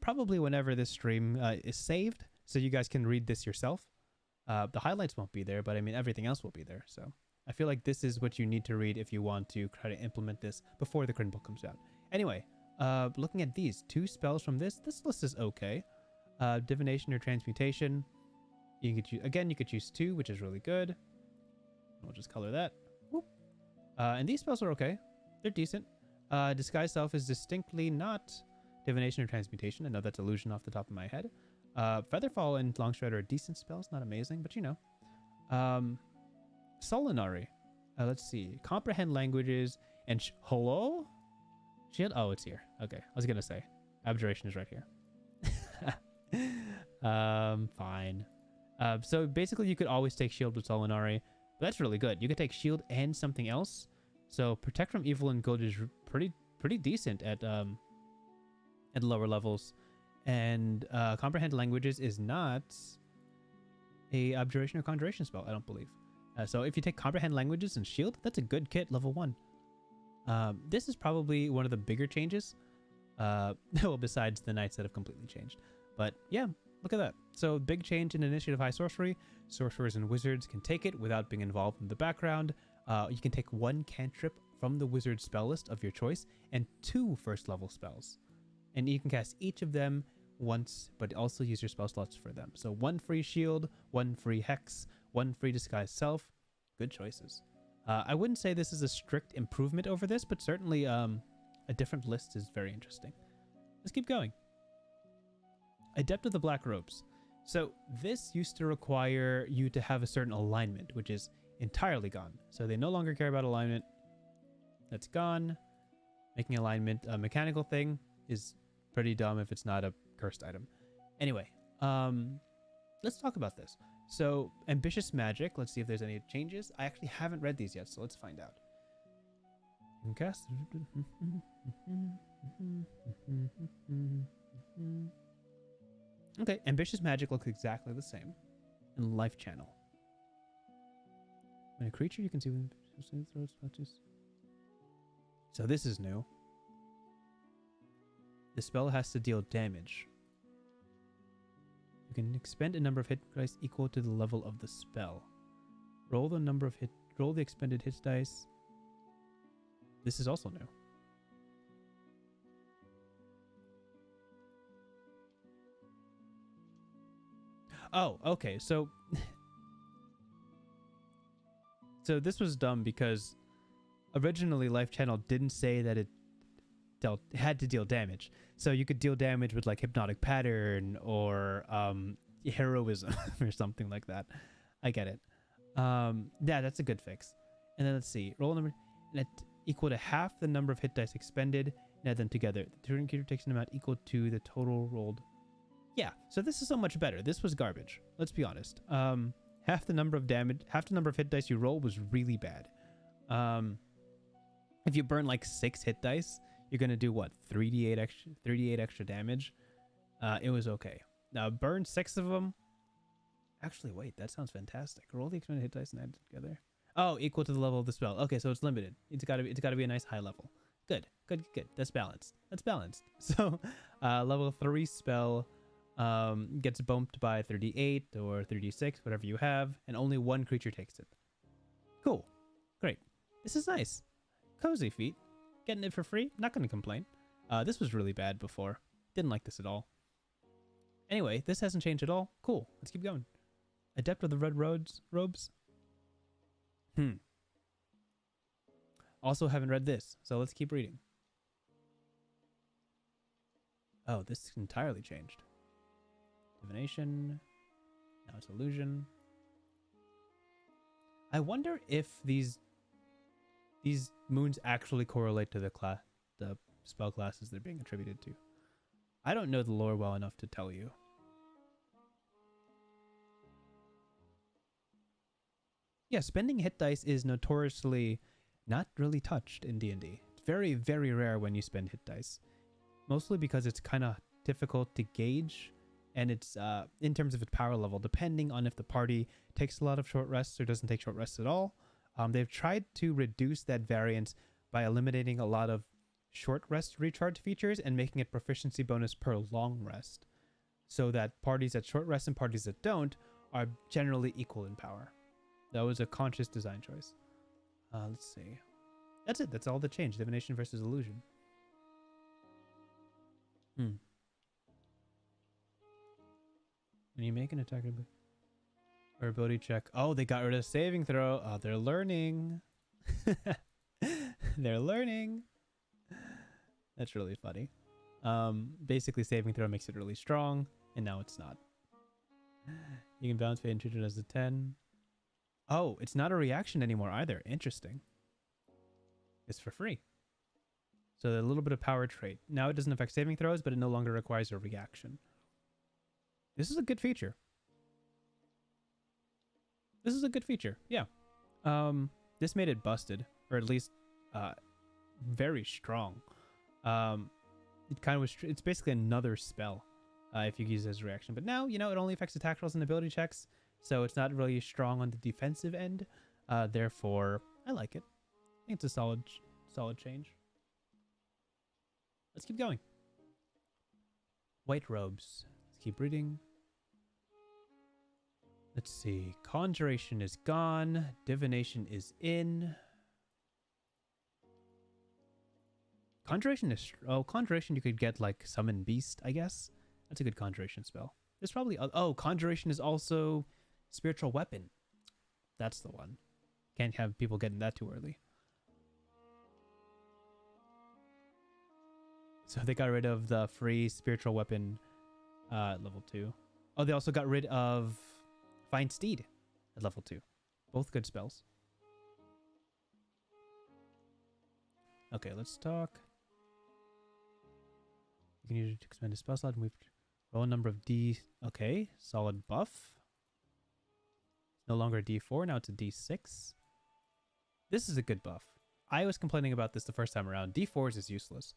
Probably whenever this stream is saved, so you guys can read this yourself. The highlights won't be there, but I mean everything else will be there. So I feel like this is what you need to read if you want to try to implement this before the Krynn book comes out. Anyway, looking at these 2 spells from this list is okay. Divination or Transmutation. You could choose, again, you could choose 2, which is really good. We'll just color that. Whoop. And these spells are okay. They're decent. Disguise Self is distinctly not Divination or Transmutation. I know that's illusion off the top of my head. Featherfall and Longstrider are decent spells. Not amazing, but you know. Solinari. Let's see. Comprehend languages and... Hello? Shield? Oh, it's here. Okay. I was going to say. Abjuration is right here. Fine. So basically you could always take Shield with Solinari. But that's really good. You could take Shield and something else. So Protect from Evil and Good is pretty decent at lower levels. And Comprehend Languages is not a Abjuration or Conjuration spell, I don't believe. So if you take Comprehend Languages and Shield, that's a good kit, level 1. This is probably one of the bigger changes. Well, besides the knights that have completely changed. But yeah, look at that. So big change in Initiative High Sorcery. Sorcerers and wizards can take it without being involved in the background. You can take 1 cantrip from the wizard spell list of your choice and 2 first level spells. And you can cast each of them once, but also use your spell slots for them. So 1 free shield, 1 free hex, 1 free disguise self. Good choices. I wouldn't say this is a strict improvement over this, but certainly a different list is very interesting. Let's keep going. Adept of the Black Robes. So this used to require you to have a certain alignment, which is entirely gone. So they no longer care about alignment. That's gone. Making alignment a mechanical thing is pretty dumb if it's not a cursed item. Anyway, let's talk about this. So Ambitious Magic, let's see if there's any changes. I actually haven't read these yet, so let's find out. You can cast... Okay, Ambitious Magic looks exactly the same. And Life Channel. When a creature you can see when it throws touches. So this is new. The spell has to deal damage. You can expend a number of hit dice equal to the level of the spell. Roll the expended hit dice. This is also new. Oh, okay. So this was dumb because originally Life Channel didn't say that it had to deal damage. So you could deal damage with like Hypnotic Pattern or Heroism or something like that. I get it. Yeah, that's a good fix. And then let's see. Roll number equal to half the number of hit dice expended. And add them together. The turn creature takes an amount equal to the total rolled. Yeah, so this is so much better. This was garbage. Let's be honest. Half the number of hit dice you roll was really bad. If you burn like 6 hit dice, you're gonna do what? 3d8 extra damage. It was okay. Now burn 6 of them. Actually, wait, that sounds fantastic. Roll the expended hit dice and add it together. Oh, equal to the level of the spell. Okay, so it's limited. It's gotta be a nice high level. Good. That's balanced. So, level 3 spell gets bumped by 38 or 36, whatever you have, and only 1 creature takes it. Cool. Great. This is nice. Cozy feet. Getting it for free. Not going to complain. This was really bad before. Didn't like this at all. Anyway, this hasn't changed at all. Cool. Let's keep going. Adept of the Red Robes. Also haven't read this, so let's keep reading. Oh, this entirely changed. Divination. Now it's illusion. I wonder if these moons actually correlate to the spell classes they're being attributed to. I don't know the lore well enough to tell you. Yeah, spending hit dice is notoriously not really touched in D&D. It's very, very rare when you spend hit dice. Mostly because it's kind of difficult to gauge, and it's in terms of its power level, depending on if the party takes a lot of short rests or doesn't take short rests at all. They've tried to reduce that variance by eliminating a lot of short rest recharge features and making it proficiency bonus per long rest, so that parties that short rest and parties that don't are generally equal in power. That was a conscious design choice. Let's see. That's it. That's all that changed. Divination versus illusion. When you make an attack or ability check. Oh, they got rid of saving throw. Oh, they're learning. They're learning. That's really funny. Basically, saving throw makes it really strong, and now it's not. You can bounce fade and treat it as a 10. Oh, it's not a reaction anymore either. Interesting. It's for free. So a little bit of power trait. Now it doesn't affect saving throws, but it no longer requires a reaction. This is a good feature. This is a good feature. Yeah. This made it busted, or at least very strong. It kind of was. It's basically another spell if you use it as a reaction. But now, you know, it only affects attack rolls and ability checks, so it's not really strong on the defensive end. Therefore, I like it. I think it's a solid change. Let's keep going. White robes. Let's keep reading. Let's see. Conjuration is gone. Divination is in. Conjuration is... Oh, Conjuration you could get like Summon Beast, I guess. That's a good Conjuration spell. There's probably... Oh, Conjuration is also Spiritual Weapon. That's the one. Can't have people getting that too early. So they got rid of the free Spiritual Weapon level 2. Oh, they also got rid of Find Steed at level 2. Both good spells. Okay, let's talk. You can use it to expand a spell slot and we've roll a number of D. Okay, solid buff. No longer a D4, now it's a D6. This is a good buff. I was complaining about this the first time around. D4s is useless.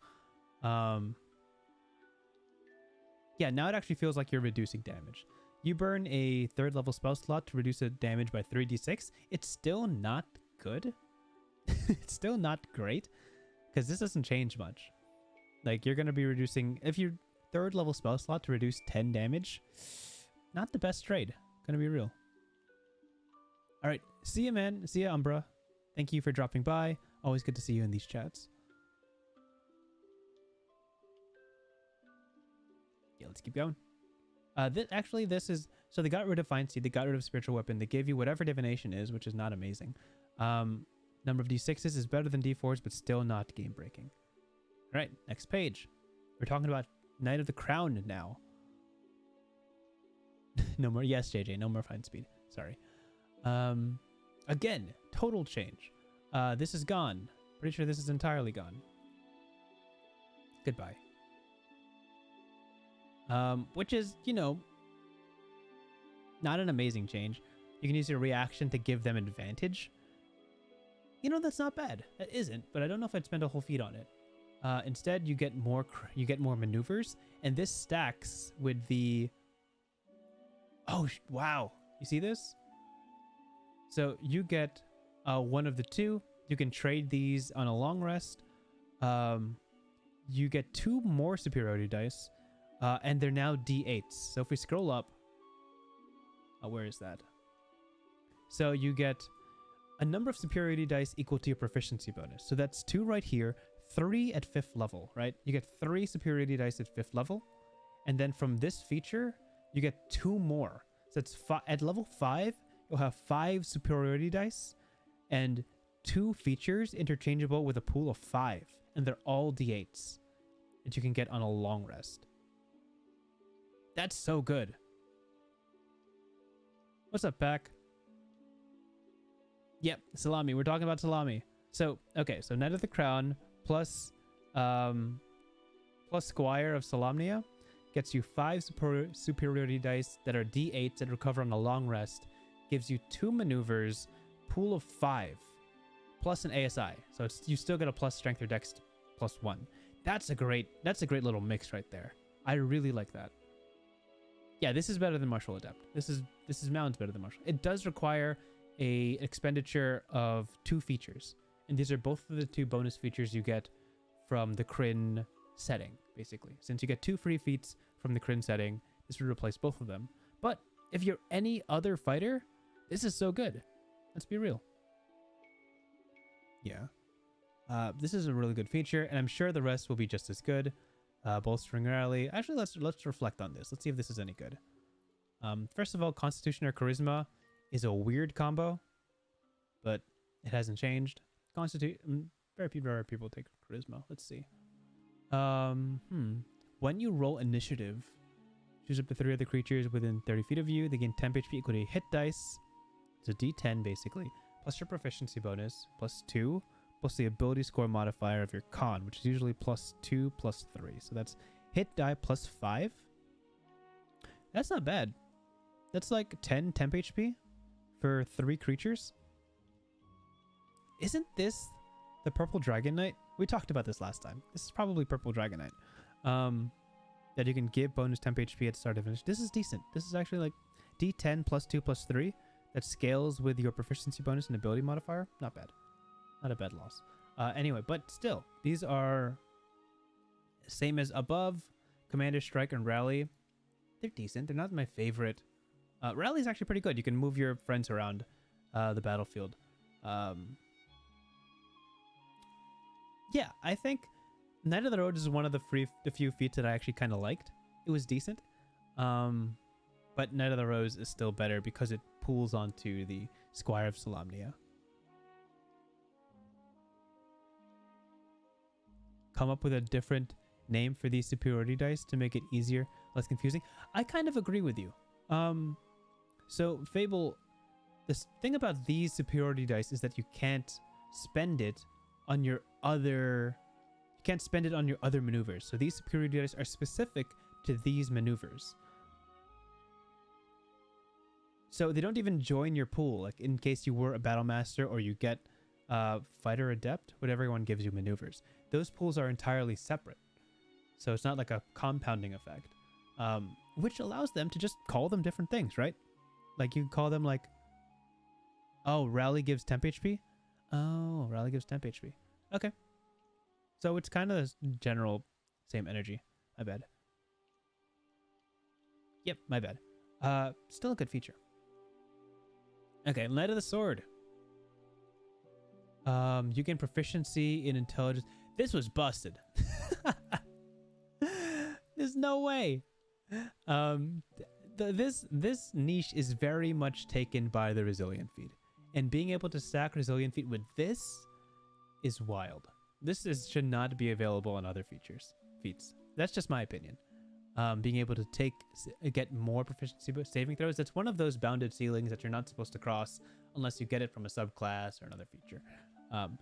Yeah, now it actually feels like you're reducing damage. You burn a 3rd level spell slot to reduce the damage by 3d6. It's still not good. It's still not great, because this doesn't change much. Like, you're going to be reducing... If you 3rd level spell slot to reduce 10 damage, not the best trade. Gonna be real. Alright, see ya, man. See ya, Umbra. Thank you for dropping by. Always good to see you in these chats. Yeah, let's keep going. This is... So they got rid of Find Seed. They got rid of Spiritual Weapon. They gave you whatever Divination is, which is not amazing. Number of D6s is better than D4s, but still not game-breaking. All right, next page. We're talking about Knight of the Crown now. No more... Yes, JJ, no more Find Speed. Sorry. Again, total change. This is gone. Pretty sure this is entirely gone. Goodbye. Which is, you know, not an amazing change. You can use your reaction to give them advantage. You know, that's not bad. That isn't, but I don't know if I'd spend a whole feat on it. Instead, you get more maneuvers, and this stacks with the... Oh, wow. You see this? So you get one of the two. You can trade these on a long rest. You get 2 more superiority dice. And they're now D8s. So if we scroll up... where is that? So you get a number of superiority dice equal to your proficiency bonus. So that's 2 right here, 3 at 5th level, right? You get 3 superiority dice at 5th level. And then from this feature, you get 2 more. So it's at level 5, you'll have 5 superiority dice and 2 features interchangeable with a pool of 5. And they're all d8s that you can get on a long rest. That's so good. What's up, Pack? Yep, Salami. We're talking about Salami. So, okay, so Knight of the Crown plus Squire of Solamnia gets you 5 superiority dice that are d8s that recover on a long rest. Gives you 2 maneuvers, pool of 5, plus an ASI. So you still get a plus strength or dex plus 1. That's a great little mix right there. I really like that. Yeah, this is better than Martial Adept. This is Mountain's better than Martial. It does require a expenditure of 2 features. And these are both of the 2 bonus features you get from the Krynn setting, basically. Since you get 2 free feats from the Krynn setting, this would replace both of them. But if you're any other fighter, this is so good. Let's be real. Yeah. This is a really good feature, and I'm sure the rest will be just as good. Bolstering rally. Actually, let's reflect on this. Let's see if this is any good. First of all, Constitution or Charisma is a weird combo, but it hasn't changed. Very few people take Charisma. Let's see. When you roll initiative, choose up to 3 other creatures within 30 feet of you. They gain 10 HP equal to a hit dice. It's a d10 basically, plus your proficiency bonus, plus 2, plus the ability score modifier of your con, which is usually plus 2, plus 3. So that's hit die plus 5. That's not bad. That's like 10 temp HP for 3 creatures. Isn't this the Purple Dragon Knight? We talked about this last time. This is probably Purple Dragon Knight. That you can give bonus temp HP at the start of finish. This is decent. This is actually like D10 plus 2 plus 3. That scales with your proficiency bonus and ability modifier. Not bad. Not a bad loss. Anyway, but still, these are same as above. Commander, Strike, and Rally. They're decent. They're not my favorite. Rally is actually pretty good. You can move your friends around the battlefield. Yeah, I think Knight of the Road is one of the few feats that I actually kind of liked. It was decent. But Knight of the Rose is still better because it pulls onto the Squire of Solamnia. Come up with a different name for these superiority dice to make it easier, less confusing. I kind of agree with you. So Fable, the thing about these superiority dice is that you can't spend it on your other maneuvers. So these superiority dice are specific to these maneuvers. So they don't even join your pool, like in case you were a battle master or you get fighter adept, whatever everyone gives you maneuvers. Those pools are entirely separate. So it's not like a compounding effect, which allows them to just call them different things, right? Like you can call them like, oh, Rally gives temp HP. Oh, Rally gives temp HP. Okay. So it's kind of the general same energy. My bad. Yep, my bad. Still a good feature. Okay, Knight of the Sword. You gain proficiency in intelligence. This was busted. There's no way. This niche is very much taken by the resilient feat, and being able to stack resilient feat with this is wild. Should not be available on other feats. That's just my opinion. Being able to get more proficiency saving throws. That's one of those bounded ceilings that you're not supposed to cross unless you get it from a subclass or another feature.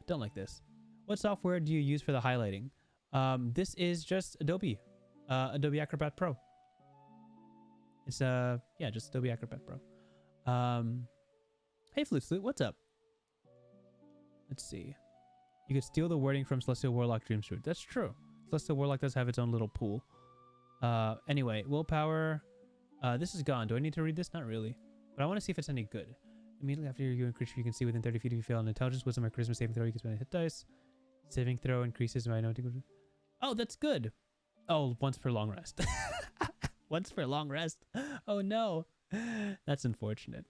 Don't like this. What software do you use for the highlighting? This is just Adobe Acrobat Pro. It's just Adobe Acrobat Pro. Hey Flute, what's up? Let's see. You could steal the wording from Celestial Warlock Dream Fruit. That's true. Celestial Warlock does have its own little pool. Anyway, willpower. This is gone. Do I need to read this? Not really. But I want to see if it's any good. Immediately after you creature you can see within 30 feet if you fail an intelligence, wisdom, or charisma saving throw, you can spend a hit dice. Saving throw increases by no. Oh, that's good. Oh, once per long rest. Once per long rest. Oh no. That's unfortunate.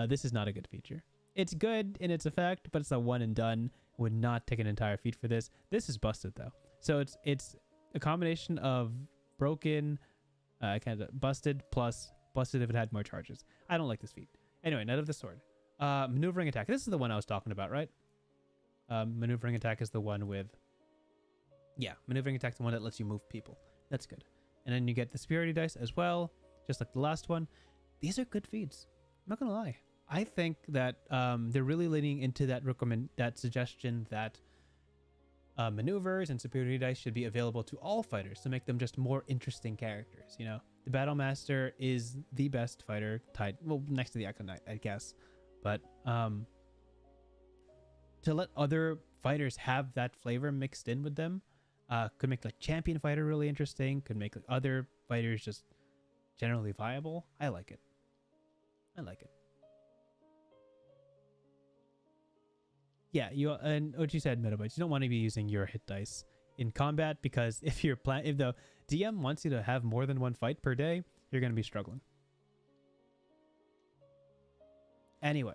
This is not a good feature. It's good in its effect, but it's a one and done. Would not take an entire feat for this. This is busted though. So it's a combination of broken, kind of busted plus busted if it had more charges. I don't like this feat. Anyway, Knight of the Sword. Maneuvering attack. This is the one I was talking about, right? Maneuvering attack is the one with... Yeah, maneuvering attack is the one that lets you move people. That's good. And then you get the superiority dice as well, just like the last one. These are good feats. I'm not going to lie. I think that they're really leaning into that suggestion that maneuvers and superiority dice should be available to all fighters to make them just more interesting characters, you know? The Battle Master is the best fighter, tied, well, next to the Echo Knight, I guess. But to let other fighters have that flavor mixed in with them could make like champion fighter really interesting, could make like, other fighters just generally viable. I like it. I like it. Yeah, and what you said, Metabytes, you don't want to be using your hit dice in combat because if the DM wants you to have more than one fight per day, you're going to be struggling. Anyway,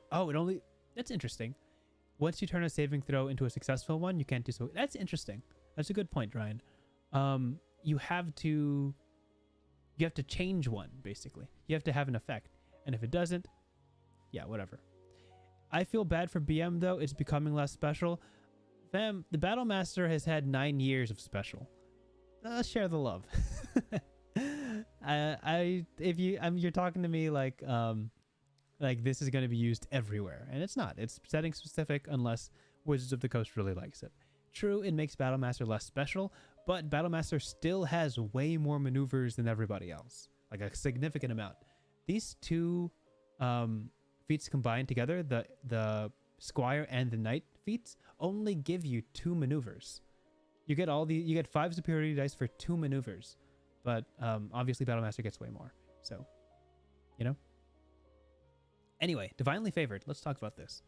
that's interesting. Once you turn a saving throw into a successful one, you can't do so. That's interesting. That's a good point, Ryan. You have to change one, basically. You have to have an effect. And if it doesn't, yeah, whatever. I feel bad for BM though. It's becoming less special. Fam, the Battle Master has had 9 years of special. Let's share the love. You're talking to me like this is going to be used everywhere, and it's not. It's setting specific unless Wizards of the Coast really likes it. True, it makes Battle Master less special, but Battle Master still has way more maneuvers than everybody else, like a significant amount. These two feats combined together, the Squire and the Knight feats, only give you 2 maneuvers. You get 5 superiority dice for 2 maneuvers, but obviously Battle Master gets way more. So, you know. Anyway, Divinely Favored. Let's talk about this.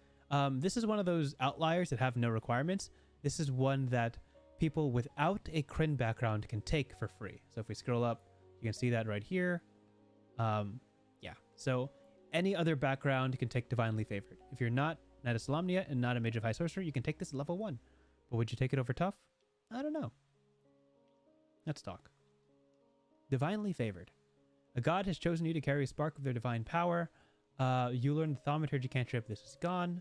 This is one of those outliers that have no requirements. This is one that people without a Krynn background can take for free. So if we scroll up, you can see that right here. Yeah. So any other background can take Divinely Favored. If you're not Knight of Solamnia and not a Mage of High Sorcerer, you can take this at level 1. But would you take it over Tough? I don't know. Let's talk. Divinely Favored. A god has chosen you to carry a spark of their divine power. You learn the Thaumaturgy cantrip. This is gone.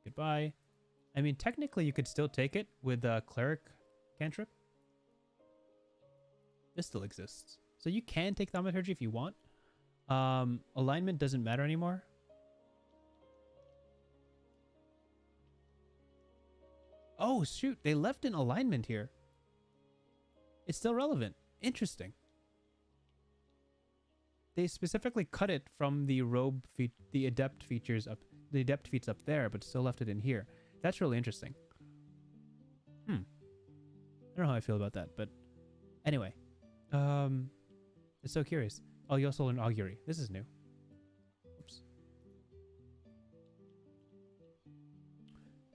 Goodbye. I mean, technically, you could still take it with the Cleric cantrip. This still exists. So you can take Thaumaturgy if you want. Alignment doesn't matter anymore. Oh, shoot. They left an alignment here. It's still relevant. Interesting. They specifically cut it from the robe feat, the adept features up, the adept feats up there, but still left it in here. That's really interesting. I don't know how I feel about that, but anyway, it's so curious. Oh, you also learn Augury. This is new. Oops.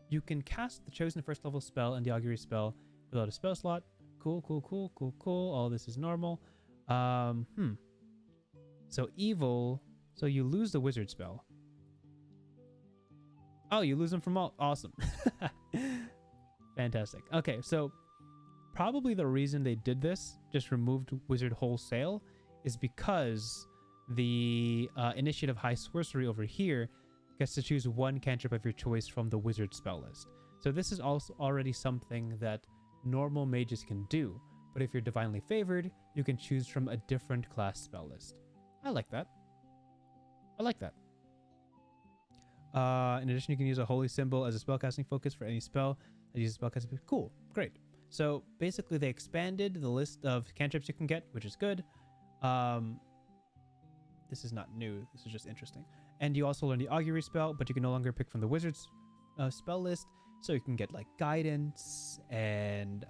You can cast the chosen first level spell and the Augury spell without a spell slot. Cool, cool, cool, cool, cool. All this is normal. So evil. So you lose the wizard spell. Oh, you lose them from all. Awesome. Fantastic. Okay, so probably the reason they did this, just removed wizard wholesale, is because the initiative high sorcery over here gets to choose one cantrip of your choice from the wizard spell list. So this is also already something that normal mages can do, but if you're divinely favored, you can choose from a different class spell list. I like that. I like that. In addition, you can use a holy symbol as a spellcasting focus for any spell that uses spellcasting. Cool, great. So basically, they expanded the list of cantrips you can get, which is good. This is not new. This is just interesting. And you also learn the Augury spell, but you can no longer pick from the wizard's spell list. So you can get like Guidance and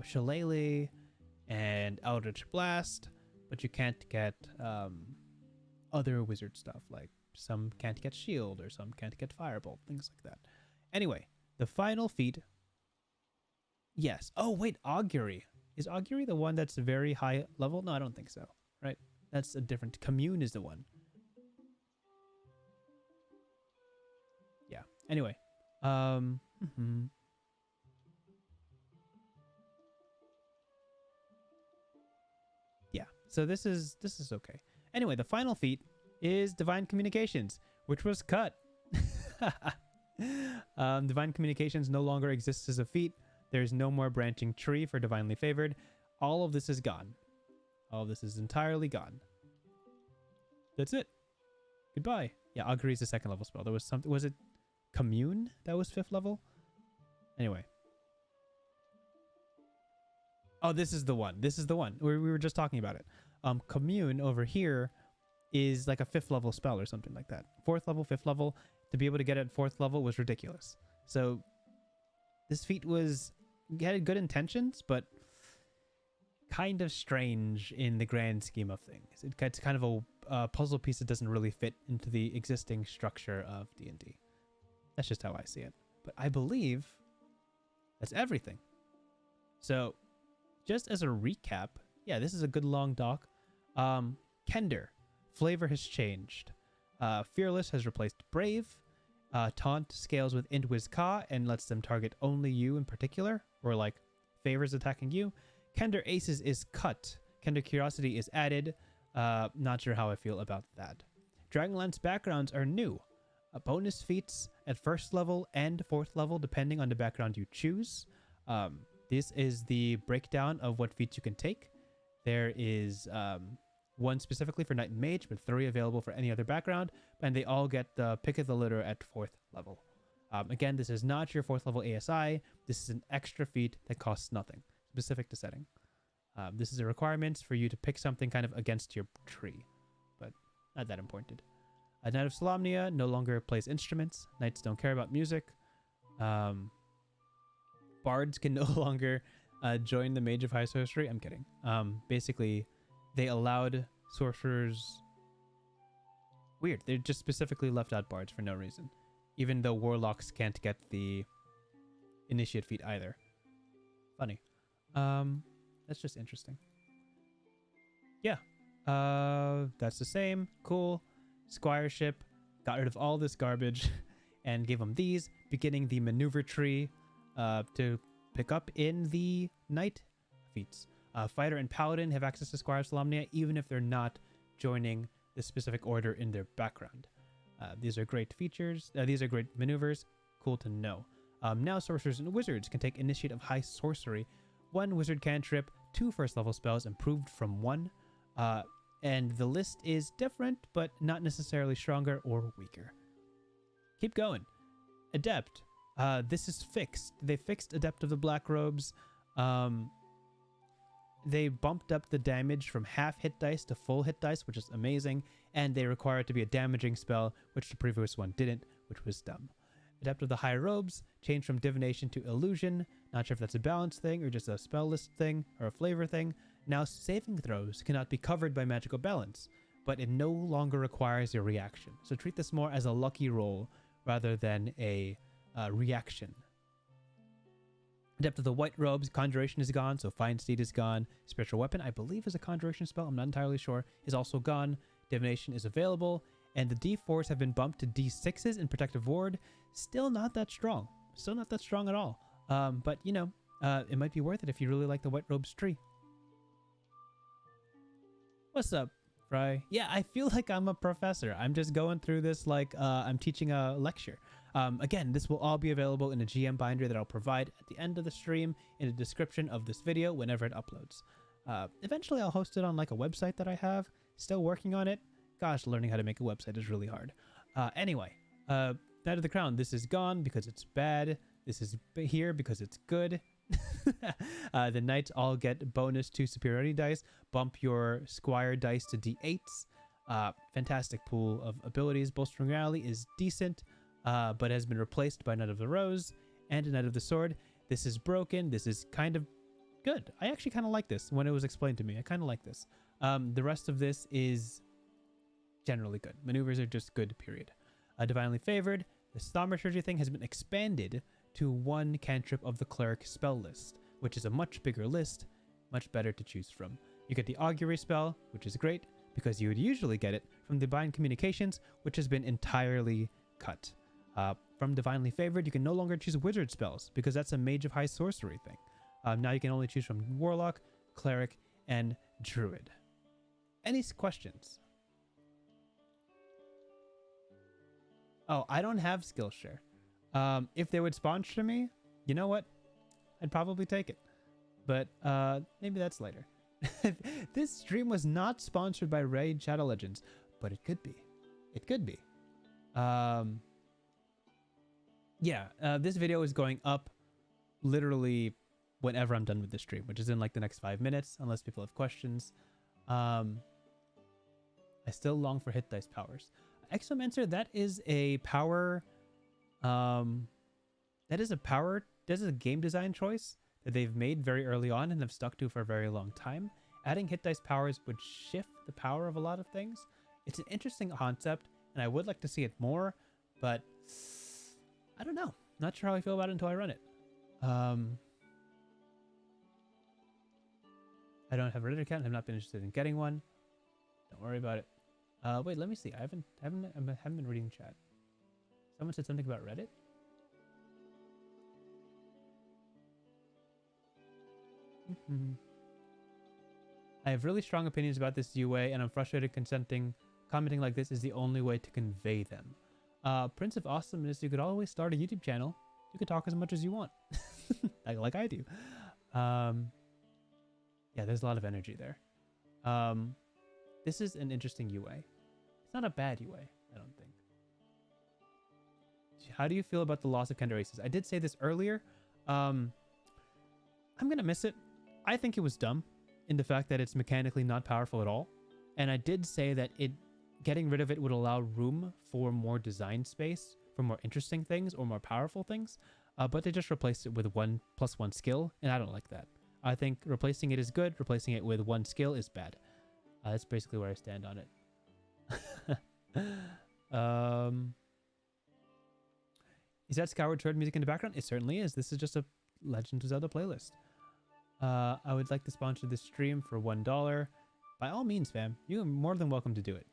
Shillelagh and Eldritch Blast, but you can't get other wizard stuff. Like some can't get Shield or some can't get Firebolt, things like that. Anyway, the final feat. Yes. Oh, wait, Augury. Is Augury the one that's very high level? No, I don't think so. Right? That's a different. Commune is the one. Anyway, yeah. So this is okay. Anyway, the final feat is Divine Communications, which was cut. Divine Communications no longer exists as a feat. There's no more branching tree for Divinely Favored. All of this is gone. All of this is entirely gone. That's it. Goodbye. Yeah, Augury is a 2nd level spell. There was something. Was it Commune that was 5th level? Anyway. Oh, this is the one. This is the one. We were just talking about it. Commune over here is like a 5th level spell or something like that. 4th level, 5th level. To be able to get it at 4th level was ridiculous. So this feat had good intentions, but kind of strange in the grand scheme of things. It's kind of a puzzle piece that doesn't really fit into the existing structure of D&D. That's just how I see it. But I believe that's everything. So just as a recap, yeah, this is a good long doc. Kender, flavor has changed. Fearless has replaced Brave. Taunt scales with Int Wiz Ka and lets them target only you in particular, or like favors attacking you. Kender Aces is cut. Kender Curiosity is added. Not sure how I feel about that. Dragonlance backgrounds are new. Bonus feats at 1st level and 4th level, depending on the background you choose. This is the breakdown of what feats you can take. There is one specifically for Knight and Mage, but 3 available for any other background, and they all get the pick of the litter at 4th level. Again, this is not your 4th level ASI. This is an extra feat that costs nothing, specific to setting. This is a requirement for you to pick something kind of against your tree, but not that important. A Knight of Solamnia no longer plays instruments. Knights don't care about music. Bards can no longer join the Mage of High Sorcery. I'm kidding. Basically, they allowed sorcerers... Weird. They just specifically left out bards for no reason. Even though warlocks can't get the initiate feat either. Funny. That's just interesting. Yeah. That's the same. Cool. Squireship. Got rid of all this garbage and gave them these, beginning the maneuver tree to pick up in the knight feats. Fighter and Paladin have access to Squire of Solamnia, even if they're not joining the specific order in their background. These are great features. These are great maneuvers. Cool to know. Now sorcerers and wizards can take Initiate of High Sorcery. 1 wizard cantrip, 2 1st level spells improved from 1. And the list is different, but not necessarily stronger or weaker. Keep going. Adept. This is fixed. They fixed Adept of the Black Robes. They bumped up the damage from half hit dice to full hit dice, which is amazing, and they require it to be a damaging spell, which the previous one didn't, which was dumb. Adept of the High Robes changed from Divination to Illusion. Not sure if that's a balance thing or just a spell list thing or a flavor thing. Now saving throws cannot be covered by magical balance, but it no longer requires your reaction. So treat this more as a lucky roll rather than a reaction. Adept of the White Robes, Conjuration is gone, so Fine Steed is gone. Spiritual Weapon, I believe, is a Conjuration spell, I'm not entirely sure, is also gone. Divination is available, and the D4s have been bumped to D6s in Protective Ward. Still not that strong. Still not that strong at all. But, you know, it might be worth it if you really like the White Robes tree. What's up, Fry? Yeah, I feel like I'm a professor. I'm just going through this like I'm teaching a lecture. Again, this will all be available in a GM binder that I'll provide at the end of the stream in the description of this video whenever it uploads. Eventually, I'll host it on like a website that I have. Still working on it. Gosh, learning how to make a website is really hard. Anyway, Knight of the Crown. This is gone because it's bad. This is here because it's good. The knights all get bonus to superiority dice. Bump your squire dice to d8s. Fantastic pool of abilities. Bolstering Rally is decent, but has been replaced by Knight of the Rose and Knight of the Sword. This is broken. This is kind of good. I actually kind of like this when it was explained to me. I kind of like this. The rest of this is generally good. Maneuvers are just good, period. Divinely Favored. The Thaumaturgy thing has been expanded to 1 cantrip of the Cleric spell list, which is a much bigger list, much better to choose from. You get the Augury spell, which is great, because you would usually get it from Divine Communications, which has been entirely cut. from Divinely Favored, you can no longer choose wizard spells because that's a Mage of High Sorcery thing. Now you can only choose from Warlock, Cleric, and Druid. Any questions? Oh, I don't have Skillshare. If they would sponsor me, you know what? I'd probably take it. But maybe that's later. This stream was not sponsored by Raid Shadow Legends, but it could be. It could be. Yeah, this video is going up literally whenever I'm done with the stream, which is in like the next 5 minutes, unless people have questions. I still long for hit dice powers. Exomancer, that is a power. That is a game design choice that they've made very early on and have stuck to for a very long time. Adding hit dice powers would shift the power of a lot of things. It's an interesting concept, and I would like to see it more, but I don't know. Not sure how I feel about it until I run it. I don't have a Reddit account. I've not been interested in getting one. Don't worry about it. Wait, let me see. I haven't been reading chat. Someone said something about Reddit. I have really strong opinions about this UA, and I'm frustrated commenting like this is the only way to convey them. Prince of Awesomeness, you could always start a YouTube channel. You could talk as much as you want. like I do. Yeah, there's a lot of energy there. This is an interesting UA. It's not a bad UA, I don't think. How do you feel about the loss of Kender Aces? I did say this earlier. I'm going to miss it. I think it was dumb in the fact that it's mechanically not powerful at all. And I did say that getting rid of it would allow room for more design space, for more interesting things or more powerful things. But they just replaced it with 1+1 skill, and I don't like that. I think replacing it is good. Replacing it with 1 skill is bad. That's basically where I stand on it. Is that Skyward Sword music in the background? It certainly is. This is just a Legend of Zelda playlist. I would like to sponsor this stream for $1. By all means, fam. You are more than welcome to do it.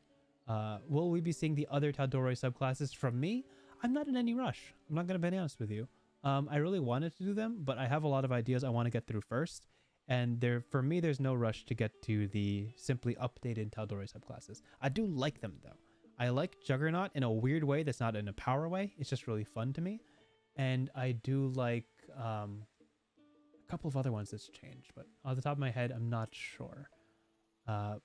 Will we be seeing the other Taldoroi subclasses from me? I'm not in any rush. I'm not going to be honest with you. I really wanted to do them, but I have a lot of ideas I want to get through first. And for me, there's no rush to get to the simply updated Taldoroi subclasses. I do like them, though. I like Juggernaut in a weird way that's not in a power way. It's just really fun to me. And I do like a couple of other ones that's changed. But off the top of my head, I'm not sure. I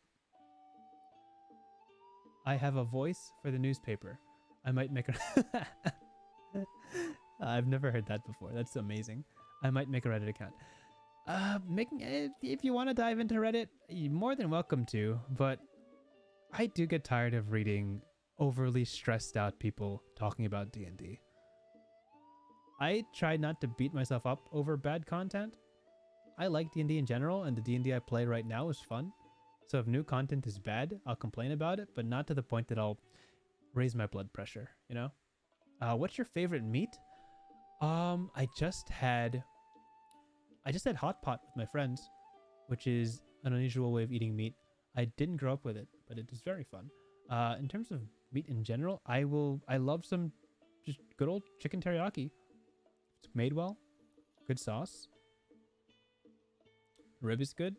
have a voice for the newspaper. I might make a... I've never heard that before. That's amazing. I might make a Reddit account. If you want to dive into Reddit, you're more than welcome to, but I do get tired of reading overly stressed out people talking about D&D. I try not to beat myself up over bad content. I like D&D in general, and the D&D I play right now is fun. So if new content is bad, I'll complain about it, but not to the point that I'll raise my blood pressure, you know? What's your favorite meat? I just had hot pot with my friends, which is an unusual way of eating meat. I didn't grow up with it, but it is very fun. In terms of meat in general, I love some just good old chicken teriyaki. It's made well, good sauce. Rib is good.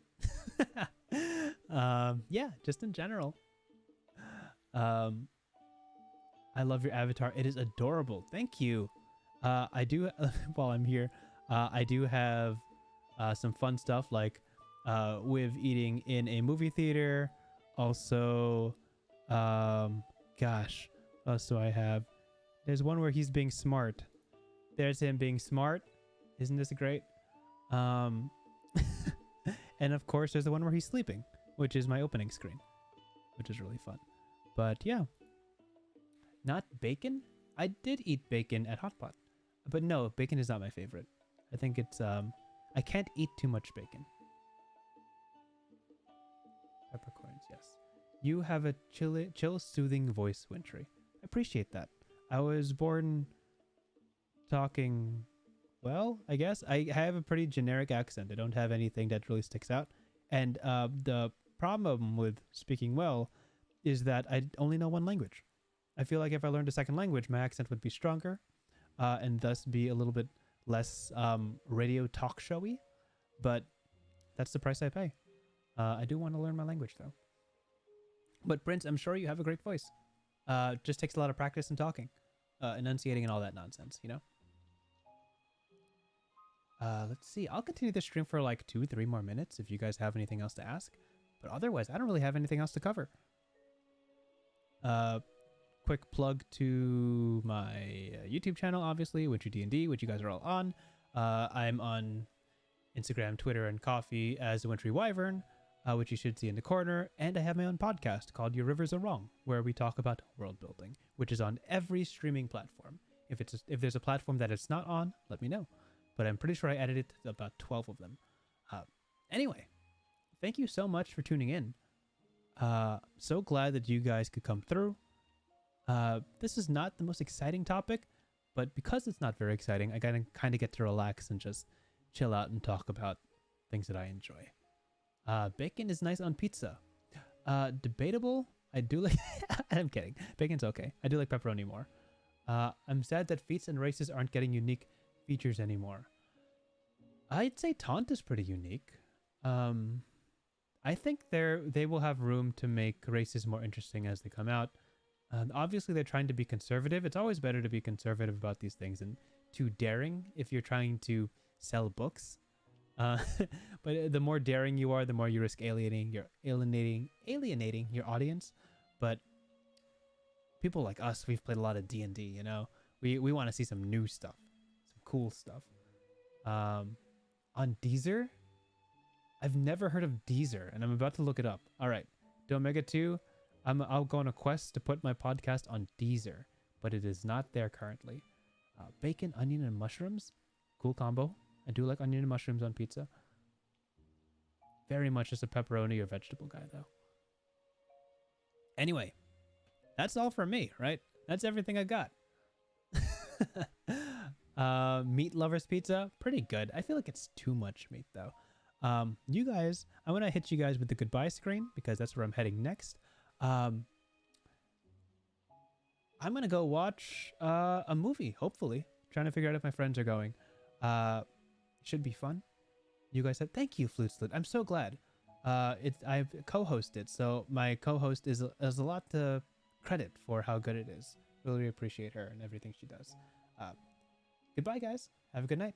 Yeah, just in general. I love your avatar. It is adorable. Thank you. I do, while I'm here, I do have some fun stuff like with eating in a movie theater. Also, gosh, what else do I have? There's one where he's being smart. There's him being smart. Isn't this great? And of course, there's the one where he's sleeping, which is my opening screen, which is really fun. But yeah, not bacon. I did eat bacon at Hot Pot, but no, bacon is not my favorite. I think it's I can't eat too much bacon. Peppercorns, yes. You have a chill, soothing voice, Wintry. I appreciate that. I was born talking, well, I guess. I have a pretty generic accent. I don't have anything that really sticks out. And the problem with speaking well is that I only know one language. I feel like if I learned a second language, my accent would be stronger. and thus be a little bit less radio talk showy, but that's the price I pay. I do want to learn my language though. But Prince, I'm sure you have a great voice. Just takes a lot of practice and talking, enunciating and all that nonsense, you know? Let's see. I'll continue this stream for like 2-3 more minutes if you guys have anything else to ask. But otherwise, I don't really have anything else to cover. Quick plug to my YouTube channel, obviously, Wintry D&D, which you guys are all on. I'm on Instagram, Twitter, and Coffee as the Wintry Wyvern, which you should see in the corner. And I have my own podcast called Your Rivers Are Wrong, where we talk about world building, which is on every streaming platform. If there's a platform that it's not on, let me know. But I'm pretty sure I edited about 12 of them. Anyway, thank you so much for tuning in. So glad that you guys could come through. This is not the most exciting topic, but because it's not very exciting, I gotta kind of get to relax and just chill out and talk about things that I enjoy. Bacon is nice on pizza. Debatable. I do like... I'm kidding. Bacon's okay. I do like pepperoni more. I'm sad that feats and races aren't getting unique features anymore. I'd say taunt is pretty unique. I think they will have room to make races more interesting as they come out. Obviously, they're trying to be conservative. It's always better to be conservative about these things than too daring if you're trying to sell books. But the more daring you are, the more you risk alienating your audience. But people like us, we've played a lot of D&D, you know? We want to see some new stuff, some cool stuff. On Deezer, I've never heard of Deezer, and I'm about to look it up. All right, Omega 2, I'll go on a quest to put my podcast on Deezer, but it is not there currently. Bacon, onion, and mushrooms, cool combo. I do like onion and mushrooms on pizza. Very much just a pepperoni or vegetable guy, though. Anyway, that's all for me, right? That's everything I got. Meat lovers pizza, pretty good. I feel like it's too much meat, though. You guys, I want to hit you guys with the goodbye screen because that's where I'm heading next. I'm gonna go watch a movie, hopefully. Trying to figure out if my friends are going. Should be fun. You guys said thank you, Flute Slit. I'm so glad. I've co-hosted, so my co-host is a lot to credit for how good it is. Really appreciate her and everything she does. Goodbye, guys. Have a good night.